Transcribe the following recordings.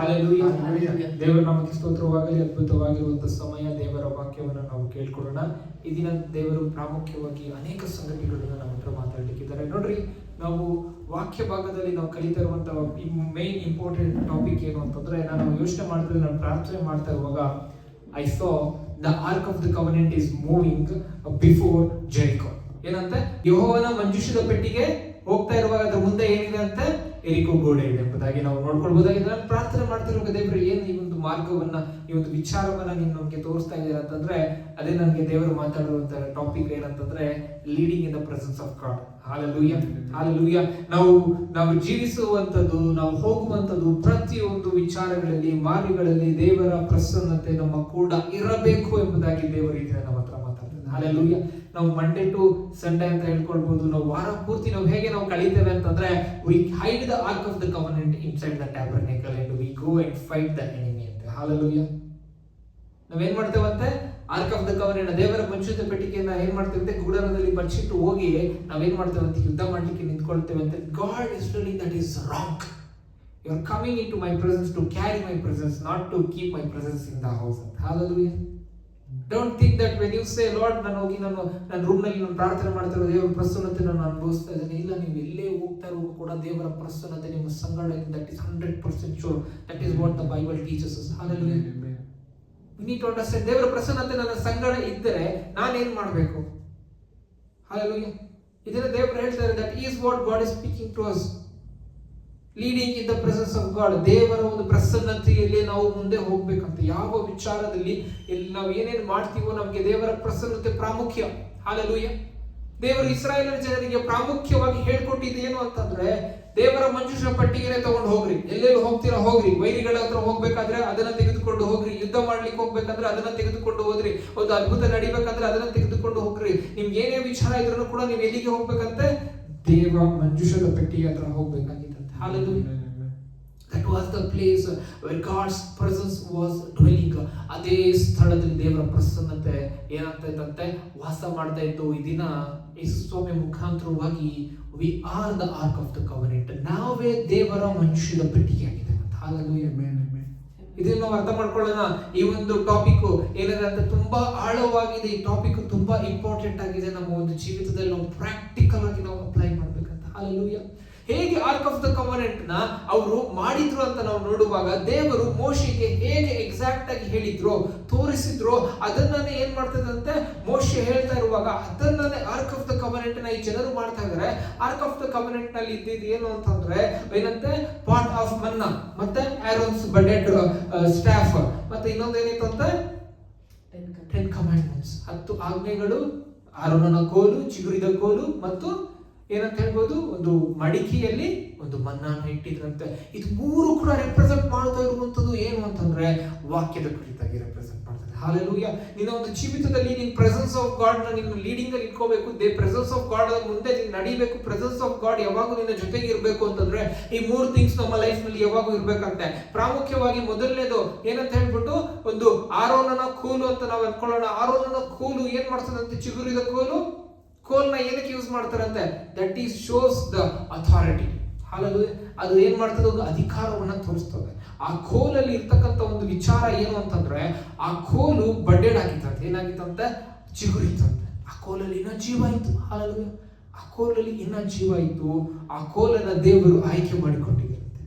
Hallelujah. ದೇವರ ನಾಮಕ್ಕೆ ಸ್ತೋತ್ರವಾಗಲಿ. ಅದ್ಭುತವಾಗಿರುವಂತಹ ಸಮಯ, ದೇವರ ವಾಕ್ಯವನ್ನು ನಾವು ಕೇಳ್ಕೊಳ್ಳೋಣ. ಈ ದಿನ ದೇವರು ಪ್ರಾಮುಖ್ಯವಾಗಿ ಅನೇಕ ಸಂಗತಿಗಳನ್ನು ನಮ್ಮ ಹತ್ರ ಮಾತಾಡ್ಲಿಕ್ಕಿದ್ದಾರೆ. ನೋಡ್ರಿ, ನಾವು ವಾಕ್ಯ ಭಾಗದಲ್ಲಿ ನಾವು ಕಲಿತಾ ಇರುವಂತಹ ಮೇನ್ ಇಂಪಾರ್ಟೆಂಟ್ ಟಾಪಿಕ್ ಏನು ಅಂತಂದ್ರೆ, ನಾನು ಯೋಚನೆ ಮಾಡ್ತಿದ್ದೆ, ನಾನು ಪ್ರಾರ್ಥನೆ ಮಾಡ್ತಾ ಇರುವಾಗ I saw the ark of the covenant is moving before Jericho. ಏನಂತೆ, ಯೆಹೋವನ ಮಂಜೂಷದ ಪೆಟ್ಟಿಗೆ ಹೋಗ್ತಾ ಇರುವಾಗ ಅದ್ರ ಮುಂದೆ ಏನಿದೆ ಅಂತ, ಎರಿಕೋ ಗೋಡೆ ಇದೆ ಎಂಬುದಾಗಿ ನಾವು ನೋಡ್ಕೊಳ್ಬಹುದಾಗಿದೆ. ನಾನು ಪ್ರಾರ್ಥನೆ ಮಾಡ್ತಿರುವಾಗ ದೇವರು ಏನು ಈ ಒಂದು ಮಾರ್ಗವನ್ನ, ಈ ಒಂದು ವಿಚಾರವನ್ನ ನೀವು ನಮ್ಗೆ ತೋರಿಸ್ತಾ ಇದ್ದೀರಾ ಅಂತಂದ್ರೆ, ಅದೇ ನನಗೆ ದೇವರು ಮಾತಾಡುವಂತ ಟಾಪಿಕ್ ಏನಂತಂದ್ರೆ, leading in the presence of God. Hallelujah, hallelujah. ನಾವು ಜೀವಿಸುವಂತದ್ದು, ನಾವು ಹೋಗುವಂತದ್ದು, ಪ್ರತಿಯೊಂದು ವಿಚಾರಗಳಲ್ಲಿ, ಮಾರ್ಗಗಳಲ್ಲಿ ದೇವರ ಪ್ರಸನ್ನತೆ ನಮ್ಮ ಕೂಡ ಇರಬೇಕು ಎಂಬುದಾಗಿ ದೇವರು ಈ ದಿನ ನಮ್ಮ ಹತ್ರ ಮಾತಾಡ್ತಾರೆ. ಹಾಲೆಲೂಯಾ. ನಾವು ಮಂಡೇ ಟು ಸಂಡೇ ಅಂತ ಹೇಳ್ಕೊಳ್ಬಹುದು. ನಾವು ವಾರ ಪೂರ್ತಿ ನಾವು ಹೇಗೆ ನಾವು ಕಳೀತೇವೆ ಅಂತಂದ್ರೆ, we hide the ark of the covenant inside the tabernacle and we go and fight the enemy ಅಂತ. ಹಾಲೆಲೂಯಾ. ನಾವೇನ್ ಮಾಡ್ತೇವಂತೆ, ಆರ್ಕ್ ಆಫ್ ದ ಕವನೆಂಟ್, ದೇವರ ಮಂಜೂಷದ ಪೆಟ್ಟಿಗೆಯನ್ನ ಏನ್ ಮಾಡ್ತೇವೆ, ಗುಡಾರದಲ್ಲಿ ಬಚ್ಚಿಟ್ಟು ಹೋಗಿ ನಾವೇನ್ ಮಾಡ್ತೇವೆ ಅಂತ, ಯುದ್ಧ ಮಾಡ್ಲಿಕ್ಕೆ ನಿಂತ್ಕೊಳ್ತೇವೆ ಅಂತ. God is telling that is wrong. You are coming into my presence to carry my presence, not to keep my presence in the house ಅಂತ. Hallelujah. Don't think that when you say Lord, ನಾನು ಹೋಗಿ ನನ್ನ room ನಲ್ಲಿ ನಾನು ಪ್ರಾರ್ಥನೆ ಮಾಡ್ತಿರೋ ದೇವರ ಪ್ರಸನ್ನತೆ ನಾನು ಅನುಭವಿಸ್ತಾ ಇದ್ದೇನೆ. ಇಲ್ಲ, ನೀವು ಎಲ್ಲೇ ಹೋಗ್ತಾ ಇರೋ ಕೂಡ ದೇವರ ಪ್ರಸನ್ನತೆ ನಿಮ್ಮ ಸಂಗಡ ಇದೆ. That is 100% sure. That is what the Bible teaches us. Hallelujah. We need to understand, ದೇವರ ಪ್ರಸನ್ನತೆ ನನ್ನ ಸಂಗಡ ಇದ್ದರೆ ನಾನು ಏನು ಮಾಡಬೇಕು? Hallelujah. ಇದನ್ನ ದೇವರು ಹೇಳ್ತಾರೆ, that is what God is speaking to us. Leading in the presence of god. ದೇವರ ಒಂದು ಪ್ರಸನ್ನತೆಯಲ್ಲಿ ನಾವು ಮುಂದೆ ಹೋಗ್ಬೇಕಂತ. ಯಾವ ವಿಚಾರದಲ್ಲಿ ನಾವು ಏನೇನು ಮಾಡ್ತೀವೋ ನಮಗೆ ದೇವರ ಪ್ರಸನ್ನತೆ ಪ್ರಾಮುಖ್ಯ. ಹಾಲೆಲೂಯಾ. ದೇವರು ಇಸ್ರಾಯೇಲ್ ಜನರಿಗೆ ಪ್ರಾಮುಖ್ಯವಾಗಿ ಹೇಳ್ಕೊಟ್ಟಿದ್ದು ಏನು ಅಂತಂದ್ರೆ, ದೇವರ ಮಂಜೂಷ ಪಟ್ಟಿಗೆನೆ ತಗೊಂಡು ಹೋಗ್ರಿ. ಎಲ್ಲೆಲ್ಲಿ ಹೋಗ್ತೀರಾ ಹೋಗ್ರಿ. ವೈರಿಗಳ ಹತ್ರ ಹೋಗ್ಬೇಕಾದ್ರೆ ಅದನ್ನ ತೆಗೆದುಕೊಂಡು ಹೋಗ್ರಿ. ಯುದ್ಧ ಮಾಡ್ಲಿಕ್ಕೆ ಹೋಗ್ಬೇಕಂದ್ರೆ ಅದನ್ನ ತೆಗೆದುಕೊಂಡು ಹೋದ್ರಿ. ಒಂದು ಅದ್ಭುತ ನಡಿಬೇಕಂದ್ರೆ ಅದನ್ನ ತೆಗೆದುಕೊಂಡು ಹೋಗ್ರಿ. ನಿಮ್ಗೆ ಏನೇ ವಿಚಾರ ಇದ್ರೂ ಕೂಡ ನೀವು ಎಲ್ಲಿಗೆ ಹೋಗ್ಬೇಕಂತೆ, ದೇವ ಮಂಜೂಷದ ಪೆಟ್ಟಿಗೆ ಹತ್ರ ಹೋಗ್ಬೇಕಾಗಿತ್ತು. Hallelujah. That was the place where God's presence was dwelling. ಅದೇ ಸ್ಥಳದಲ್ಲಿ ದೇವರ ಪ್ರಸನ್ನತೆ ಏನಾಗ್ತಾ ಇತ್ತಂತೆ, ವಾಸ ಮಾಡ್ತಾ ಇತ್ತು. ಈ ದಿನ ಯೇಸು ಸ್ವಾಮಿ ಮುಖಾಂತರವಾಗಿ we are the ark of the covenant. ನಾವೇ ದೇವರ ಮಂಜೂಷದ ಪೆಟ್ಟಿಗೆ ಆಗಿದೆ ಅಂತ. Hallelujah. ಇದನ್ನ ನಾವು ಅರ್ಥ ಮಾಡ್ಕೊಳ್ಳೋಣ. ಈ ಒಂದು ಟಾಪಿಕ್ ಏನಿದೆ ಅಂತ ತುಂಬಾ ಆಳವಾಗಿದೆ. ಈ ಟಾಪಿಕ್ ತುಂಬಾ ಇಂಪಾರ್ಟೆಂಟ್ ಆಗಿದೆ. ನಮ್ಮ ಒಂದು ಜೀವಿತದಲ್ಲಿ ನಾವು ಪ್ರಾಕ್ಟಿಕಲ್ ಆಗಿ ನಾವು ಅಪ್ಲೈ ಮಾಡ್ಬೇಕಂತ. Hallelujah. ಹೇಗೆ ಆರ್ಕ್ ಆಫ್ ದ ಕವನೆಂಟ್ ನ ಅವರು ಮಾಡಿದ್ರು ಅಂತ ನಾವು ನೋಡುವಾಗ, ದೇವರು ಮೋಶೆಗೆ ಹೇಗೆ ಎಕ್ಸಾಕ್ಟ್ ಆಗಿ ಹೇಳಿದ್ರು, ತೋರಿಸಿದ್ರು, ಅದನ್ನೇ ಏನ್ ಮಾಡ್ತದಂತೆ, ಮೋಶೆ ಹೇಳ್ತಾ ಇರುವಾಗ ಅದನ್ನೇ ಆರ್ಕ್ ಆಫ್ ದ ಕವನೆಂಟ್ ನ ಈ ಜನರು ಮಾಡ್ತಾ ಇದಾರೆ. ಆರ್ಕ್ ಆಫ್ ದ ಕವನೆಂಟ್ ನಲ್ಲಿ ಇದ್ದಿದ್ದು ಏನು ಅಂತಂದ್ರೆ, ಏನಂತೆ, ಪಾಟ್ ಆಫ್ ಮನ್ನಾ, ಮತ್ತೆ ಆರೋನ್ಸ್ ಬಡೆಡ್ ಸ್ಟಾಫ್, ಮತ್ತೆ ಇನ್ನೊಂದು ಏನಿತ್ತು ಅಂತ, 10 ಕಮಾಂಡ್ಮೆಂಟ್ಸ್, 10 ಆಜ್ಞೆಗಳು, ಆರೋನನ ಕೋಲು, ಚಿಗುರಿದ ಕೋಲು, ಮತ್ತು ಏನಂತ ಹೇಳ್ಬೋದು, ಒಂದು ಮಡಿಕೆಯಲ್ಲಿ ಒಂದು ಮನ್ನಾನ ಇಟ್ಟಿದ್ರಂತೆ. ಇದು ಮೂರು ಕೂಡ ರೆಪ್ರೆಸೆಂಟ್ ಮಾಡ್ತಾ ಇರುವಂತದ್ದು ಏನು ಅಂತಂದ್ರೆ, ವಾಕ್ಯದ ಕುರಿತಾಗಿ ರೆಪ್ರೆಸೆಂಟ್ ಮಾಡ್ತಾರೆ. ಹಾಲೆಲೂಯಾ. ನಿನ್ನ ಒಂದು ಜೀವಿತದಲ್ಲಿ ನೀನ್ ಪ್ರೆಸೆನ್ಸ್ ಆಫ್ ಗಾಡ್ ನ ನಿನ್ನ ಲೀಡಿಂಗ್ ಅಲ್ಲಿ ಇಟ್ಕೋಬೇಕು. ಪ್ರೆಸೆನ್ಸ್ ಆಫ್ ಗಾಡ್ ಮುಂದೆ ನೀನ್ ನಡಿಬೇಕು. ಪ್ರೆಸೆನ್ಸ್ ಆಫ್ ಗಾಡ್ ಯಾವಾಗೂ ನಿನ್ನ ಜೊತೆಗೆ ಇರಬೇಕು ಅಂತಂದ್ರೆ ಈ 3 ಥಿಂಗ್ಸ್ ನಮ್ಮ ಲೈಫ್ ನಲ್ಲಿ ಯಾವಾಗೂ ಇರ್ಬೇಕಂತೆ. ಪ್ರಾಮುಖ್ಯವಾಗಿ ಮೊದಲನೇದು ಏನಂತ ಹೇಳ್ಬಿಟ್ಟು, ಒಂದು ಆರೋನನ ಕೋಲು ಅಂತ ನಾವು ಅನ್ಕೊಳ್ಳೋಣ. ಆರೋನನ ಕೋಲು ಏನ್ ಮಾಡ್ತದಂತೆ, ಚಿಗುರಿದ ಕೋಲ್ನ ಏನಕ್ಕೆ ಯೂಸ್ ಮಾಡ್ತಾರಂತೆ, that is shows the authority. Hallelujah. ಅದು ಏನ್ ಮಾಡ್ತದೆ, ಒಂದು ಅಧಿಕಾರವನ್ನ ತೋರಿಸ್ತದೆ. ಆ ಕೋಲಲ್ಲಿ ಇರ್ತಕ್ಕಂಥ ಒಂದು ವಿಚಾರ ಏನು ಅಂತಂದ್ರೆ, ಆ ಕೋಲು ಬಡ್ಡೆಡ್ ಆಗಿತ್ತಂತೆ, ಏನಾಗಿತ್ತಂತೆ, ಚಿಗುರಿತಂತೆ. ಆ ಕೋಲಲ್ಲಿ ಇನ್ನ ಜೀವ ಇತ್ತು. ಹಾಲೆಲೂಯಾ. ಆ ಕೋಲಲ್ಲಿ ಇನ್ನ ಜೀವ ಇತ್ತು. ಆ ಕೋಲನ್ನ ದೇವರು ಆಯ್ಕೆ ಮಾಡಿಕೊಂಡಿದ್ದರಂತೆ.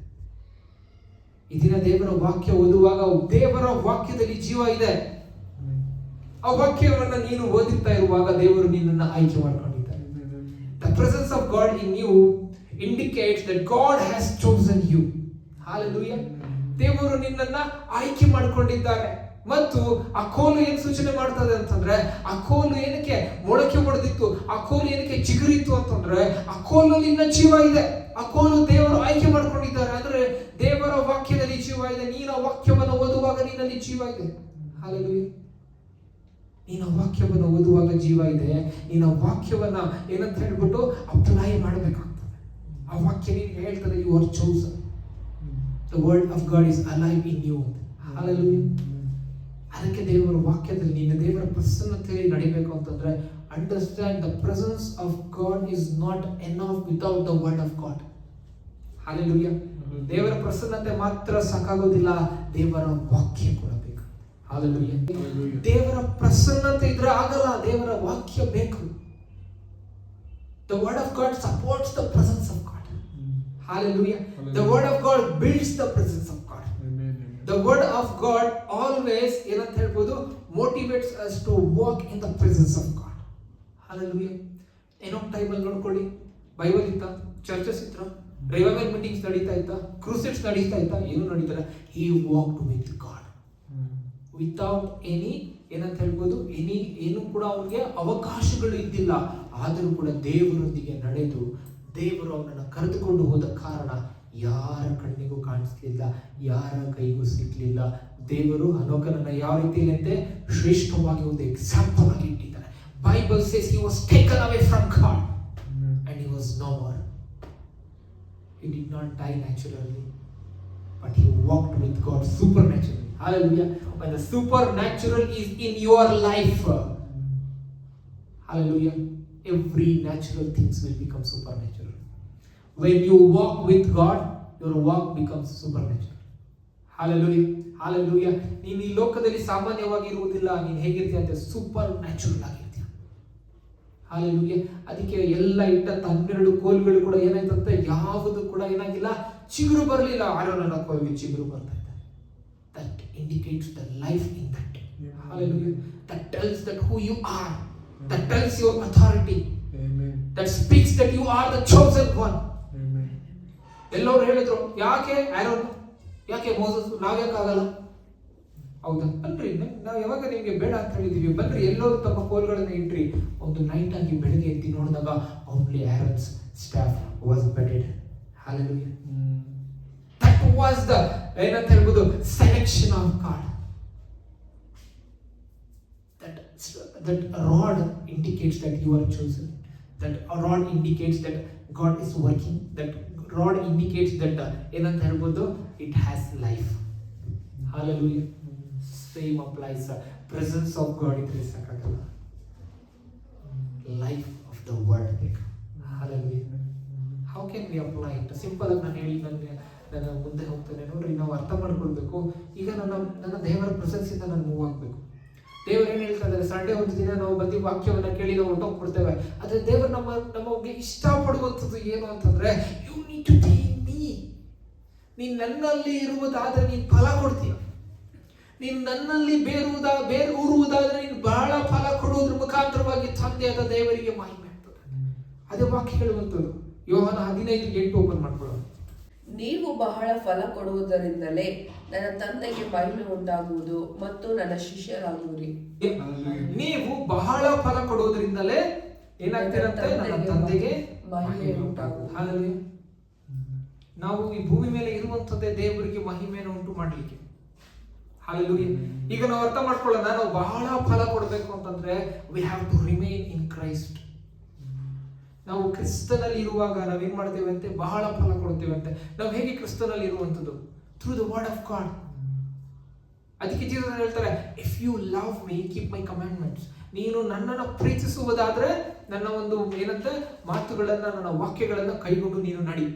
ಈ ದಿನ ದೇವರ ವಾಕ್ಯ ಓದುವಾಗ, ದೇವರ ವಾಕ್ಯದಲ್ಲಿ ಜೀವ ಇದೆ. ಆ ವಾಕ್ಯವನ್ನ ನೀನು ಓದುತ್ತಾ ಇರುವಾಗ ದೇವರು ನಿನ್ನನ್ನು ಆಯ್ಕೆ ಮಾಡಿಕೊಂಡಿದ್ದಾರೆ. The presence of God in you indicates that God has chosen you. Hallelujah. ದೇವರು ನಿನ್ನನ್ನ ಆಯ್ಕೆ ಮಾಡಿಕೊಂಡಿದ್ದಾರೆ. ಮತ್ತು ಆ ಕೋಲು ಏನ್ ಸೂಚನೆ ಮಾಡ್ತದೆ ಅಂತಂದ್ರೆ, ಆ ಕೋಲು ಏನಕ್ಕೆ ಮೊಳಕೆ ಹೊಡೆದಿತ್ತು, ಆ ಕೋಲು ಏನಕ್ಕೆ ಚಿಗುರಿತ್ತು ಅಂತಂದ್ರೆ, ಆ ಕೋಲಲ್ಲಿ ಇನ್ನ ಜೀವ ಇದೆ. ಆ ಕೋಲು ದೇವರು ಆಯ್ಕೆ ಮಾಡ್ಕೊಂಡಿದ್ದಾರೆ. ಅಂದ್ರೆ ದೇವರ ವಾಕ್ಯದಲ್ಲಿ ಜೀವ ಇದೆ. ನೀನ ವಾಕ್ಯವನ್ನು ಓದುವಾಗ ನಿನ್ನಲ್ಲಿ ಜೀವ ಇದೆ. Hallelujah. ನೀನು ವಾಕ್ಯವನ್ನು ಓದುವಾಗ ಜೀವ ಇದೆ. ನೀನು ವಾಕ್ಯವನ್ನ ಏನಂತ ಹೇಳ್ಬಿಟ್ಟು ಅಪ್ಲೈ ಮಾಡಬೇಕಾಗ್ತದೆ. ಆ ವಾಕ್ಯ ನಿನಗೆ ಹೇಳ್ತದೆ, you are chosen. The word of God is alive in you. Hallelujah. ಅದಕ್ಕೆ ದೇವರ ವಾಕ್ಯದಲ್ಲಿ ನೀನು ದೇವರ ಪ್ರಸನ್ನತೆಯಲ್ಲಿ ನಡಿಬೇಕು ಅಂತಂದ್ರೆ, understand the presence of God is not enough without the word of God. Hallelujah. ದೇವರ ಪ್ರಸನ್ನತೆ ಮಾತ್ರ ಸಾಕಾಗೋದಿಲ್ಲ, ದೇವರ ವಾಕ್ಯ ಕೊಡಬೇಕು. ಹಾಲೆಲೂಯಾ. ದೇವರ ಪ್ರಸನ್ನತೆ ಇದ್ರೆ ಆಗಲ್ಲ, ದೇವರ ವಾಕ್ಯ ಬೇಕು. The word of God supports the presence of God. Hallelujah. The word of God builds the presence of God. The word of God always ಏನಂತ ಹೇಳ್ಬೋದು, motivates us to walk in the presence of God. Hallelujah. ಏನೋ ಟೈಮಲ್ಲಿ ನೋಡ್ಕೊಳ್ಳಿ, Bible ಇತ್ತ, churches ಇತ್ತ, revival meetings ನಡೀತಾ ಇತ್ತ, ಕ್ರೂಸೆಡ್ಸ್ ನಡೀತಾ ಇತ್ತ, ಏನು ನಡೀತಾರೆ, he walked with God without any ಏನಂತ ಹೇಳ್ಬೋದು, ಏನು ಕೂಡ ಅವ್ರಿಗೆ ಅವಕಾಶಗಳು ಇದ್ದಿಲ್ಲ. ಆದರೂ ಕೂಡ ದೇವರೊಂದಿಗೆ ನಡೆದು ದೇವರು ಅವನನ್ನು ಕರೆದುಕೊಂಡು ಹೋದ ಕಾರಣ ಯಾರ ಕಣ್ಣಿಗೂ ಕಾಣಿಸ್ಲಿಲ್ಲ, ಯಾರ ಕೈಗೂ ಸಿಗ್ಲಿಲ್ಲ. ದೇವರು ಹನೋಕನನ್ನ ಯಾವ ರೀತಿಯಂತೆ ಶ್ರೇಷ್ಠವಾಗಿ ಒಂದು ಎಕ್ಸಾಂಪಲ್ ಆಗಿ ಇಟ್ಟಿದ್ದಾರೆ. Bible says he was taken away from God and he was no more. He did not die naturally, but he walked with God supernaturally. Hallelujah. When the supernatural is in your life, hallelujah, every natural things will become supernatural. When you walk with God, your walk becomes supernatural. Hallelujah. Hallelujah. ನೀನು ಈ ಲೋಕದಲ್ಲಿ ಸಾಮಾನ್ಯವಾಗಿ ಇರುವುದಿಲ್ಲ, ನೀನು ಹೇಗಿರ್ತೀಯ ಅಂತ super natural ಆಗಿರ್ತೀಯ. Hallelujah. ಅದಕ್ಕೆ ಎಲ್ಲ ಇಟ್ಟ 12 ಕೋಲ್ಗಳು ಕೂಡ ಏನಾಯ್ತಂತೆ, ಯಾವುದು ಕೂಡ ಏನಾಗಿಲ್ಲ, ಚಿಗುರು ಬರಲಿಲ್ಲ. ಆರೋನನ ಕೋಲ್ಗೆ ಚಿಗುರು ಬರ್ತಾ ಇದೆ. That indicates the life in that. Hallelujah. That tells that who you are. That tells your authority. Amen. That speaks that you are the chosen one. Amen. ಎಲ್ಲರೂ ಹೇಳಿದ್ರು, ಯಾಕೆ ಆರೋನ್, ಯಾಕೆ ಮೋಸಸ್, ನಾವ್ಯಾಕೆ ಆಗಲ್ಲ? ಹೌದಾ? ಬನ್ರಿ, ನಾವು ಯಾವಾಗ ನಿಮಗೆ ಬೇಡ ಅಂತ ಹೇಳಿದೀವಿ, ಬನ್ರಿ ಎಲ್ಲರೂ ತಮ್ಮ ಕೋಲ್ಗಳನ್ನ ಇಟ್ರಿ. ಒಂದು ನೈಟ್ ಆಗಿ ಬೆಳಗ್ಗೆ ಎತ್ತಿ ನೋಡಿದಾಗ only Aaron's staff was bedded. Hallelujah. That was the ಏನಂತ ಹೇಳ್ಬೋದು, selection of God. That rod indicates that you are chosen. That rod indicates that God is working. That rod indicates that ಏನಂತ ಹೇಳ್ಬೋದು, it has life. Hallelujah. Same applies. Presence of God ಇದ್ರೆ ಸಾಕಾಗಲ್ಲ, life of the word ಬೇಕು. Hallelujah. How can we apply it? Simple ಆಗಿ ನಾನು ಹೇಳಿ ನಾನು ಮುಂದೆ ಹೋಗ್ತೇನೆ. ನೋಡ್ರಿ, ನಾವು ಅರ್ಥ ಮಾಡ್ಕೊಳ್ಬೇಕು. ಈಗ ನನ್ನ ದೇವರ ಪ್ರೆಸೆನ್ಸ್ ಇಂದ ನಾನು ಮೂವ್ ಆಗಬೇಕು. ದೇವರು ಏನ್ ಹೇಳ್ತಾ ಇದ್ದಾರೆ, ಸಂಡೇ ಒಂದು ದಿನ ನಾವು ಬಂದು ವಾಕ್ಯವನ್ನ ಕೇಳಿ ನಾವು ಹೊರಟೋಗ್ಬಿಡ್ತೇವೆ. ಆದ್ರೆ ದೇವರು ನಮಗೆ ಇಷ್ಟಪಡುವಂಥದ್ದು ಏನು ಅಂತಂದ್ರೆ, you need to be in me. ನೀನ್ ನನ್ನಲ್ಲಿ ಇರುವುದಾದ್ರೆ ನೀನ್ ಫಲ ಕೊಡ್ತೀಯ. ನೀನು ನನ್ನಲ್ಲಿ ಬೇರೂರುವುದಾದ್ರೆ ನೀನು ಬಹಳ ಫಲ ಕೊಡುವುದ್ರ ಮುಖಾಂತರವಾಗಿ ತಂದೆಯಾದ ದೇವರಿಗೆ ಮಹಿಮೆ ಆಗ್ತದೆ. ಅದೇ ವಾಕ್ಯ ಹೇಳುವಂಥದ್ದು. ಯೋಹಾನ 15:8 ಓಪನ್ ಮಾಡ್ಕೊಳ್ಳೋಣ. ನೀವು ಬಹಳ ಫಲ ಕೊಡುವುದರಿಂದಲೇ ನನ್ನ ತಂದೆಗೆ ಮಹಿಮೆ ಉಂಟಾಗುವುದು ಮತ್ತು ನನ್ನ ಶಿಷ್ಯರಾಗುವಿರಿ. ನೀವು ಬಹಳ ಫಲ ಕೊಡುವುದರಿಂದಲೇ ಏನಾಗ್ತಿರಂತೆ, ನನ್ನ ತಂದೆಗೆ ಮಹಿಮೆ ಉಂಟಾಗುವುದು. ನಾವು ಈ ಭೂಮಿ ಮೇಲೆ ಇರುವಂತದ್ದೇ ದೇವರಿಗೆ ಮಹಿಮೆಯನ್ನು ಉಂಟು ಮಾಡ್ಲಿಕ್ಕೆ. ಹಾಲೆಲೂಯಾ. ಈಗ ನಾವು ಅರ್ಥ ಮಾಡ್ಕೊಳ್ಳೋಣ, ನಾವು ಬಹಳ ಫಲ ಕೊಡಬೇಕು ಅಂತಂದ್ರೆ we have to remain in Christ. ನಾವು ಕ್ರಿಸ್ತನಲ್ಲಿ ಇರುವಾಗ ನಾವೇನ್ ಮಾಡ್ತೇವೆ ಅಂತೆ, ಬಹಳ ಫಲ ಕೊಡ್ತೇವೆ ಅಂತೆ. ನಾವು ಹೇಗೆ ಕ್ರಿಸ್ತನಲ್ಲಿ ಇರುವಂತದ್ದು? Through the word of God. ಅದಕ್ಕೆ ಜೀಸಸ್ ಹೇಳ್ತಾರೆ, if you love me keep my commandments. ನೀನು ನನ್ನನ್ನು ಪ್ರೀತಿಸುವುದಾದ್ರೆ ನನ್ನ ಒಂದು ಏನಂತೆ ಮಾತುಗಳನ್ನ, ನನ್ನ ವಾಕ್ಯಗಳನ್ನ ಕೈಗೊಂಡು ನೀನು ನಡಿ.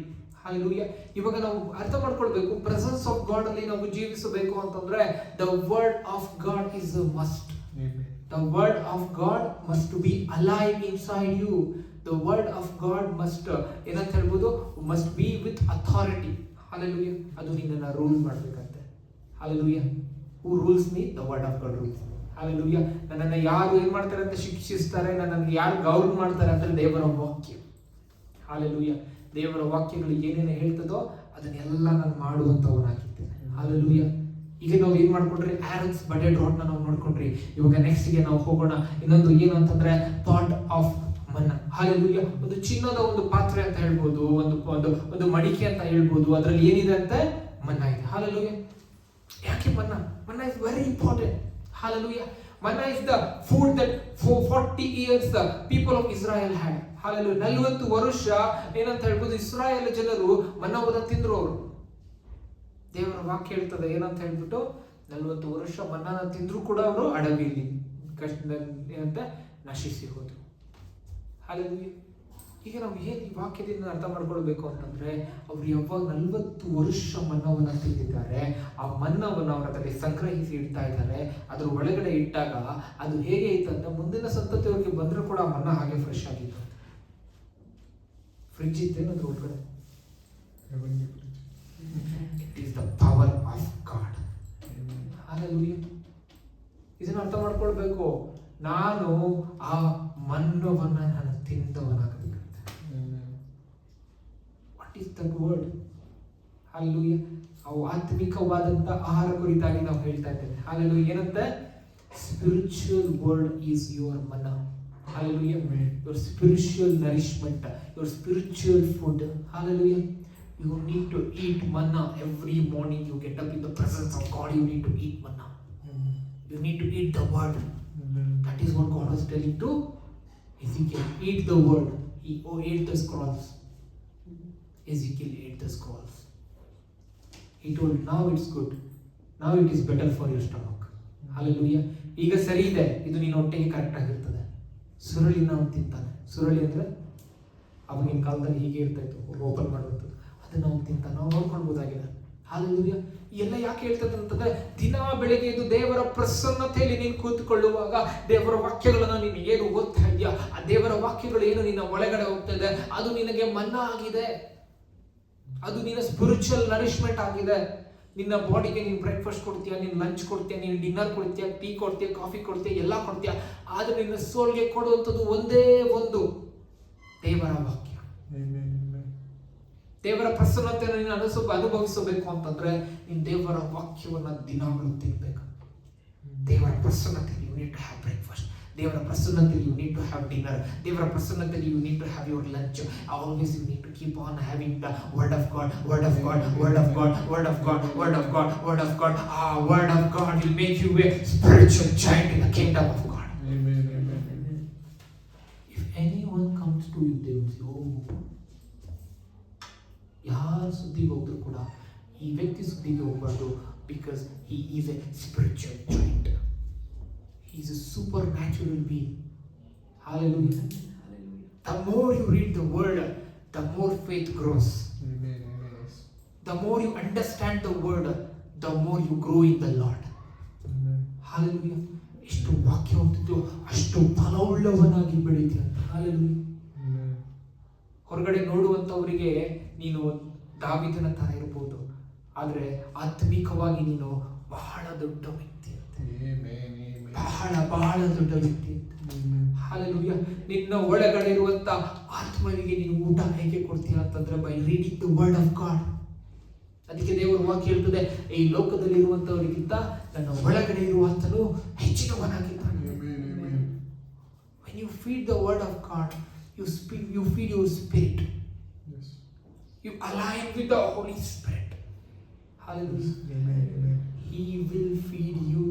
ಹಾಲೆಲೂಯಾ. ಇವಾಗ ನಾವು ಅರ್ಥ ಮಾಡ್ಕೊಳ್ಬೇಕು, ಪ್ರೆಸೆನ್ಸ್ ಆಫ್ ಗಾಡ್ ಅಲ್ಲಿ ನಾವು ಜೀವಿಸಬೇಕು ಅಂತಂದ್ರೆ the word of God is a must. The word of God must be alive inside you. The word of God must ಏನಂತ ಹೇಳ್ಬೋದು, must be with authority. Hallelujah. ಅದು ನಿನ್ನನ್ನು rule ಮಾಡಬೇಕಂತೆ. Hallelujah. Who rules me? The word of God rules. Hallelujah. ನನ್ನನ್ನು ಯಾರು ಏನ್ ಮಾಡ್ತಾರೆ ಅಂತ ಶಿಕ್ಷಿಸ್ತಾರೆ, ನನ್ನನ್ನು ಯಾರು ಗೌರವ ಮಾಡ್ತಾರೆ ಅಂದ್ರೆ ದೇವರ ವಾಕ್ಯ. Hallelujah. ದೇವರ ವಾಕ್ಯಗಳು ಏನೇನು ಹೇಳ್ತದೋ ಅದನ್ನೆಲ್ಲ ನಾನು ಮಾಡುವಂತವನಾಗಿದ್ದೇನೆ. Hallelujah. ಈಗ ನಾವು ಏನ್ ಮಾಡ್ಕೊಂಡ್ರಿ, ಆರನ್ಸ್ ಬಡೆಡ್ ರಾಡ್ ನಾವು ನೋಡ್ಕೊಂಡ್ರಿ. ಇವಾಗ ನೆಕ್ಸ್ಟ್ ಗೆ ನಾವು ಹೋಗೋಣ. ಇನ್ನೊಂದು ಏನು ಅಂತಂದ್ರೆ ಪಾಟ್ ಆಫ್ ಮನ್ನ. ಹಾಲೆಲೂಯಾ. ಒಂದು ಚಿನ್ನದ ಒಂದು ಪಾತ್ರೆ ಅಂತ ಹೇಳ್ಬೋದು, ಒಂದು ಮಡಿಕೆ ಅಂತ ಹೇಳ್ಬೋದು. ಅದರಲ್ಲಿ ಏನಿದೆ ಅಂತ ಮನ್ನ ಇದೆ. ಹಾಲೆಲೂಯಾ. ಯಾಕೆ manna? Manna is very important. Hallelujah. Manna is the food that for 40 years the people of Israel had. Hallelujah. 40 ವರ್ಷ ಏನಂತ ಹೇಳ್ಬೋದು, ಇಸ್ರಾಯೇಲ್ ಜನರು ಮನ್ನವನ್ನು ತಿಂದ್ರು. ಅವರು ದೇವರ ವಾಕ್ಯ ಹೇಳ್ತದೆ ಏನಂತ ಹೇಳ್ಬಿಟ್ಟು, 40 ವರ್ಷ ಮನ್ನಾನ ತಿಂದ್ರು ಕೂಡ ಅವರು ಅಡವಿಲಿ ಏನಂತ ನಶಿಸಿ ಹೋದ್ರು. ಹಾಲೆಲೂಯಾ. ಈಗ ನಾವು ಏನು ಈ ವಾಕ್ಯದಿಂದ ಅರ್ಥ ಮಾಡ್ಕೊಳ್ಬೇಕು ಅಂತಂದ್ರೆ, ಅವ್ರು ಯಾವಾಗ 40 ವರ್ಷ ಮನ್ನವನ್ನು ತಿಂದಿದ್ದಾರೆ, ಆ ಮನ್ನವನ್ನು ಅವ್ರ ಅದರಲ್ಲಿ ಸಂಗ್ರಹಿಸಿ ಇಡ್ತಾ ಇದ್ದಾರೆ. ಅದ್ರ ಒಳಗಡೆ ಇಟ್ಟಾಗ ಅದು ಹೇಗೆ ಇತ್ತಂದ್ರೆ, ಮುಂದಿನ ಸಂತತಿಯವ್ರಿಗೆ ಬಂದರೂ ಕೂಡ ಆ ಮನ್ನ ಹಾಗೆ ಫ್ರೆಶ್ ಆಗಿತ್ತು. ಫ್ರಿಡ್ಜ್ ಇತ್ತೇನು ಅದ್ರ ಒಳಗಡೆ? It is the power of God. Hallelujah. ಇದನ್ನ ಅರ್ಥ ಮಾಡ್ಕೊಳ್ಬೇಕು. ನಾನು ಆ ಮನ್ನವನ್ನು ನಾನು ತಿಂದವನಾಗಬೇಕಂತ. What is that word? Hallelujah. ಅವು ಆತ್ಮಿಕವಾದಂತ ಆಹಾರ ಕುರಿತಾಗಿ ನಾವು ಹೇಳ್ತಾ ಇದ್ದೇವೆ. ಹಲ್ಲೆಲೂಯಾ. ಏನಂತ? Spiritual word is your manna. Hallelujah. Your spiritual nourishment, your spiritual food. Hallelujah. You need to eat manna every morning. You get up in the presence of God. You need to eat manna. You need to eat the word. That is what God was telling to Ezekiel. Eat the word. He ate the scrolls. Ezekiel ate the scrolls. He told, now it's good. Now it is better for your stomach. Hallelujah. ಈಗ ಸರಿ ಇದೆ, ಇದು ನಿನ್ನ ಹೊಟ್ಟೆಗೆ correct ಆಗಿರ್ತದೆ. ಸುರಳಿನ ಅವನು ತಿಂತಾನೆ. ಸುರಳಿ ಅಂದ್ರೆ ಅವಾಗಿನ ಕಾಲದಲ್ಲಿ ಹೀಗೆ ಇರ್ತಾ ಇತ್ತು, ಓಪನ್ ಮಾಡುವಂಥದ್ದು. ಅದನ್ನ ಅವನು ತಿಂತಾನೆ. ನಾವು ನೋಡ್ಕೊಳ್ಬೋದಾಗಿದೆ. ಹಾಲೆಲೂಯಾ. ಎಲ್ಲ ಯಾಕೆ ಹೇಳ್ತದೆ ಅಂತಂದ್ರೆ, ದಿನ ಬೆಳಗ್ಗೆ ಇದು ದೇವರ ಪ್ರಸನ್ನತೆಯಲ್ಲಿ ನೀನು ಕೂತ್ಕೊಳ್ಳುವಾಗ ದೇವರ ವಾಕ್ಯಗಳನ್ನು ನೀನು ಏನು ಓದ್ತಾ ಇದೆಯಾ, ಆ ದೇವರ ವಾಕ್ಯಗಳು ಏನು ನಿನ್ನ ಒಳಗಡೆ ಹೋಗ್ತಾ ಇದೆ, ಅದು ನಿನಗೆ ಮನ್ನಾ ಆಗಿದೆ. ಅದು ನಿನ್ನ ಸ್ಪಿರಿಚುವಲ್ ನರಿಶ್ಮೆಂಟ್ ಆಗಿದೆ. ನಿನ್ನ ಬಾಡಿಗೆ ನೀನು ಬ್ರೇಕ್ಫಾಸ್ಟ್ ಕೊಡ್ತೀಯ, ನೀನು ಲಂಚ್ ಕೊಡ್ತೀಯ, ನೀನು ಡಿನ್ನರ್ ಕೊಡ್ತೀಯ, ಟೀ ಕೊಡ್ತೀಯ, ಕಾಫಿ ಕೊಡ್ತೀಯ, ಎಲ್ಲ ಕೊಡ್ತೀಯ. ಆದರೆ ನಿನ್ನ ಸೋಲ್ಗೆ ಕೊಡುವಂಥದ್ದು ಒಂದೇ ಒಂದು ದೇವರ ವಾಕ್ಯ. ದೇವರ ಪ್ರಸನ್ನತೆಯನ್ನು ನೀನು ಅನುಭವಿಸಬೇಕು ಅಂತಂದ್ರೆ ನೀನು ದೇವರ ವಾಕ್ಯವನ್ನ ದಿನಾಗಲೂ ತಿನ್ಬೇಕು. ದೇವರ ಪ್ರಸನ್ನತೆಯಲ್ಲಿ you need to have breakfast. ದೇವರ ಪ್ರಸನ್ನತೆಯಲ್ಲಿ you need to have dinner. ದೇವರ ಪ್ರಸನ್ನತೆಯಲ್ಲಿ you need to have your lunch. Always you need to keep on having the word of God, word of God, word of God, word of God, word of God, word of God. ಆ word of God will make you a spiritual child in the kingdom of God. If anyone comes to you, they will say, oh, ಯಾರ ಸುದ್ದಿಗೆ ಹೋದ್ರು ಕೂಡ ಈ ವ್ಯಕ್ತಿ ಸುದ್ದಿಗೆ ಹೋಗಬಾರ್ದು, because he is a spiritual giant. He is a supernatural being. Hallelujah. The more you read the word, the more faith grows. The more you understand the word, the more you grow in the Lord. Hallelujah. ಎಷ್ಟು ವಾಕ್ಯ ಹೋಗ್ತಿದ್ಯೋ ಅಷ್ಟು ಫಲವುಳ್ಳವನಾಗಿ ಬೆಳೀತೀಯ. Hallelujah. ಹೊರಗಡೆ ನೋಡುವಂಥವರಿಗೆ ನೀನು ದಾವೀದನ ತರ ಇರಬಹುದು, ಆದ್ರೆ ಆತ್ಮಿಕವಾಗಿ ನೀನು ಬಹಳ ದೊಡ್ಡ ವ್ಯಕ್ತಿ ಅಂತ. ಬಹಳ ಬಹಳ ದೊಡ್ಡ ವ್ಯಕ್ತಿ ಅಂತ. ಹಲ್ಲೆಲೂಯಾ. ನಿನ್ನ ಒಳಗಡೆ ಇರುವಂತ ಆತ್ಮವಿಗೆ ನೀನು ಊಟ ಹೇಗೆ ಕೊಡ್ತೀಯ ಅಂತಂದ್ರೆ by reading the word of God. ಅದಕ್ಕೆ ದೇವರ ವಾಕ್ಯ ಹೇಳ್ತದೆ, ಈ ಲೋಕದಲ್ಲಿ ಇರುವಂತವರಿಗಿಂತ ನನ್ನ ಒಳಗಡೆ ಇರುವಂತನು ಹೆಚ್ಚಿನವನಾಗಿದ್ದಾನೆ. When you feed the word of God, you feed your spirit. Yes. You align with the Holy Spirit. Hallelujah. Amen. He will feed you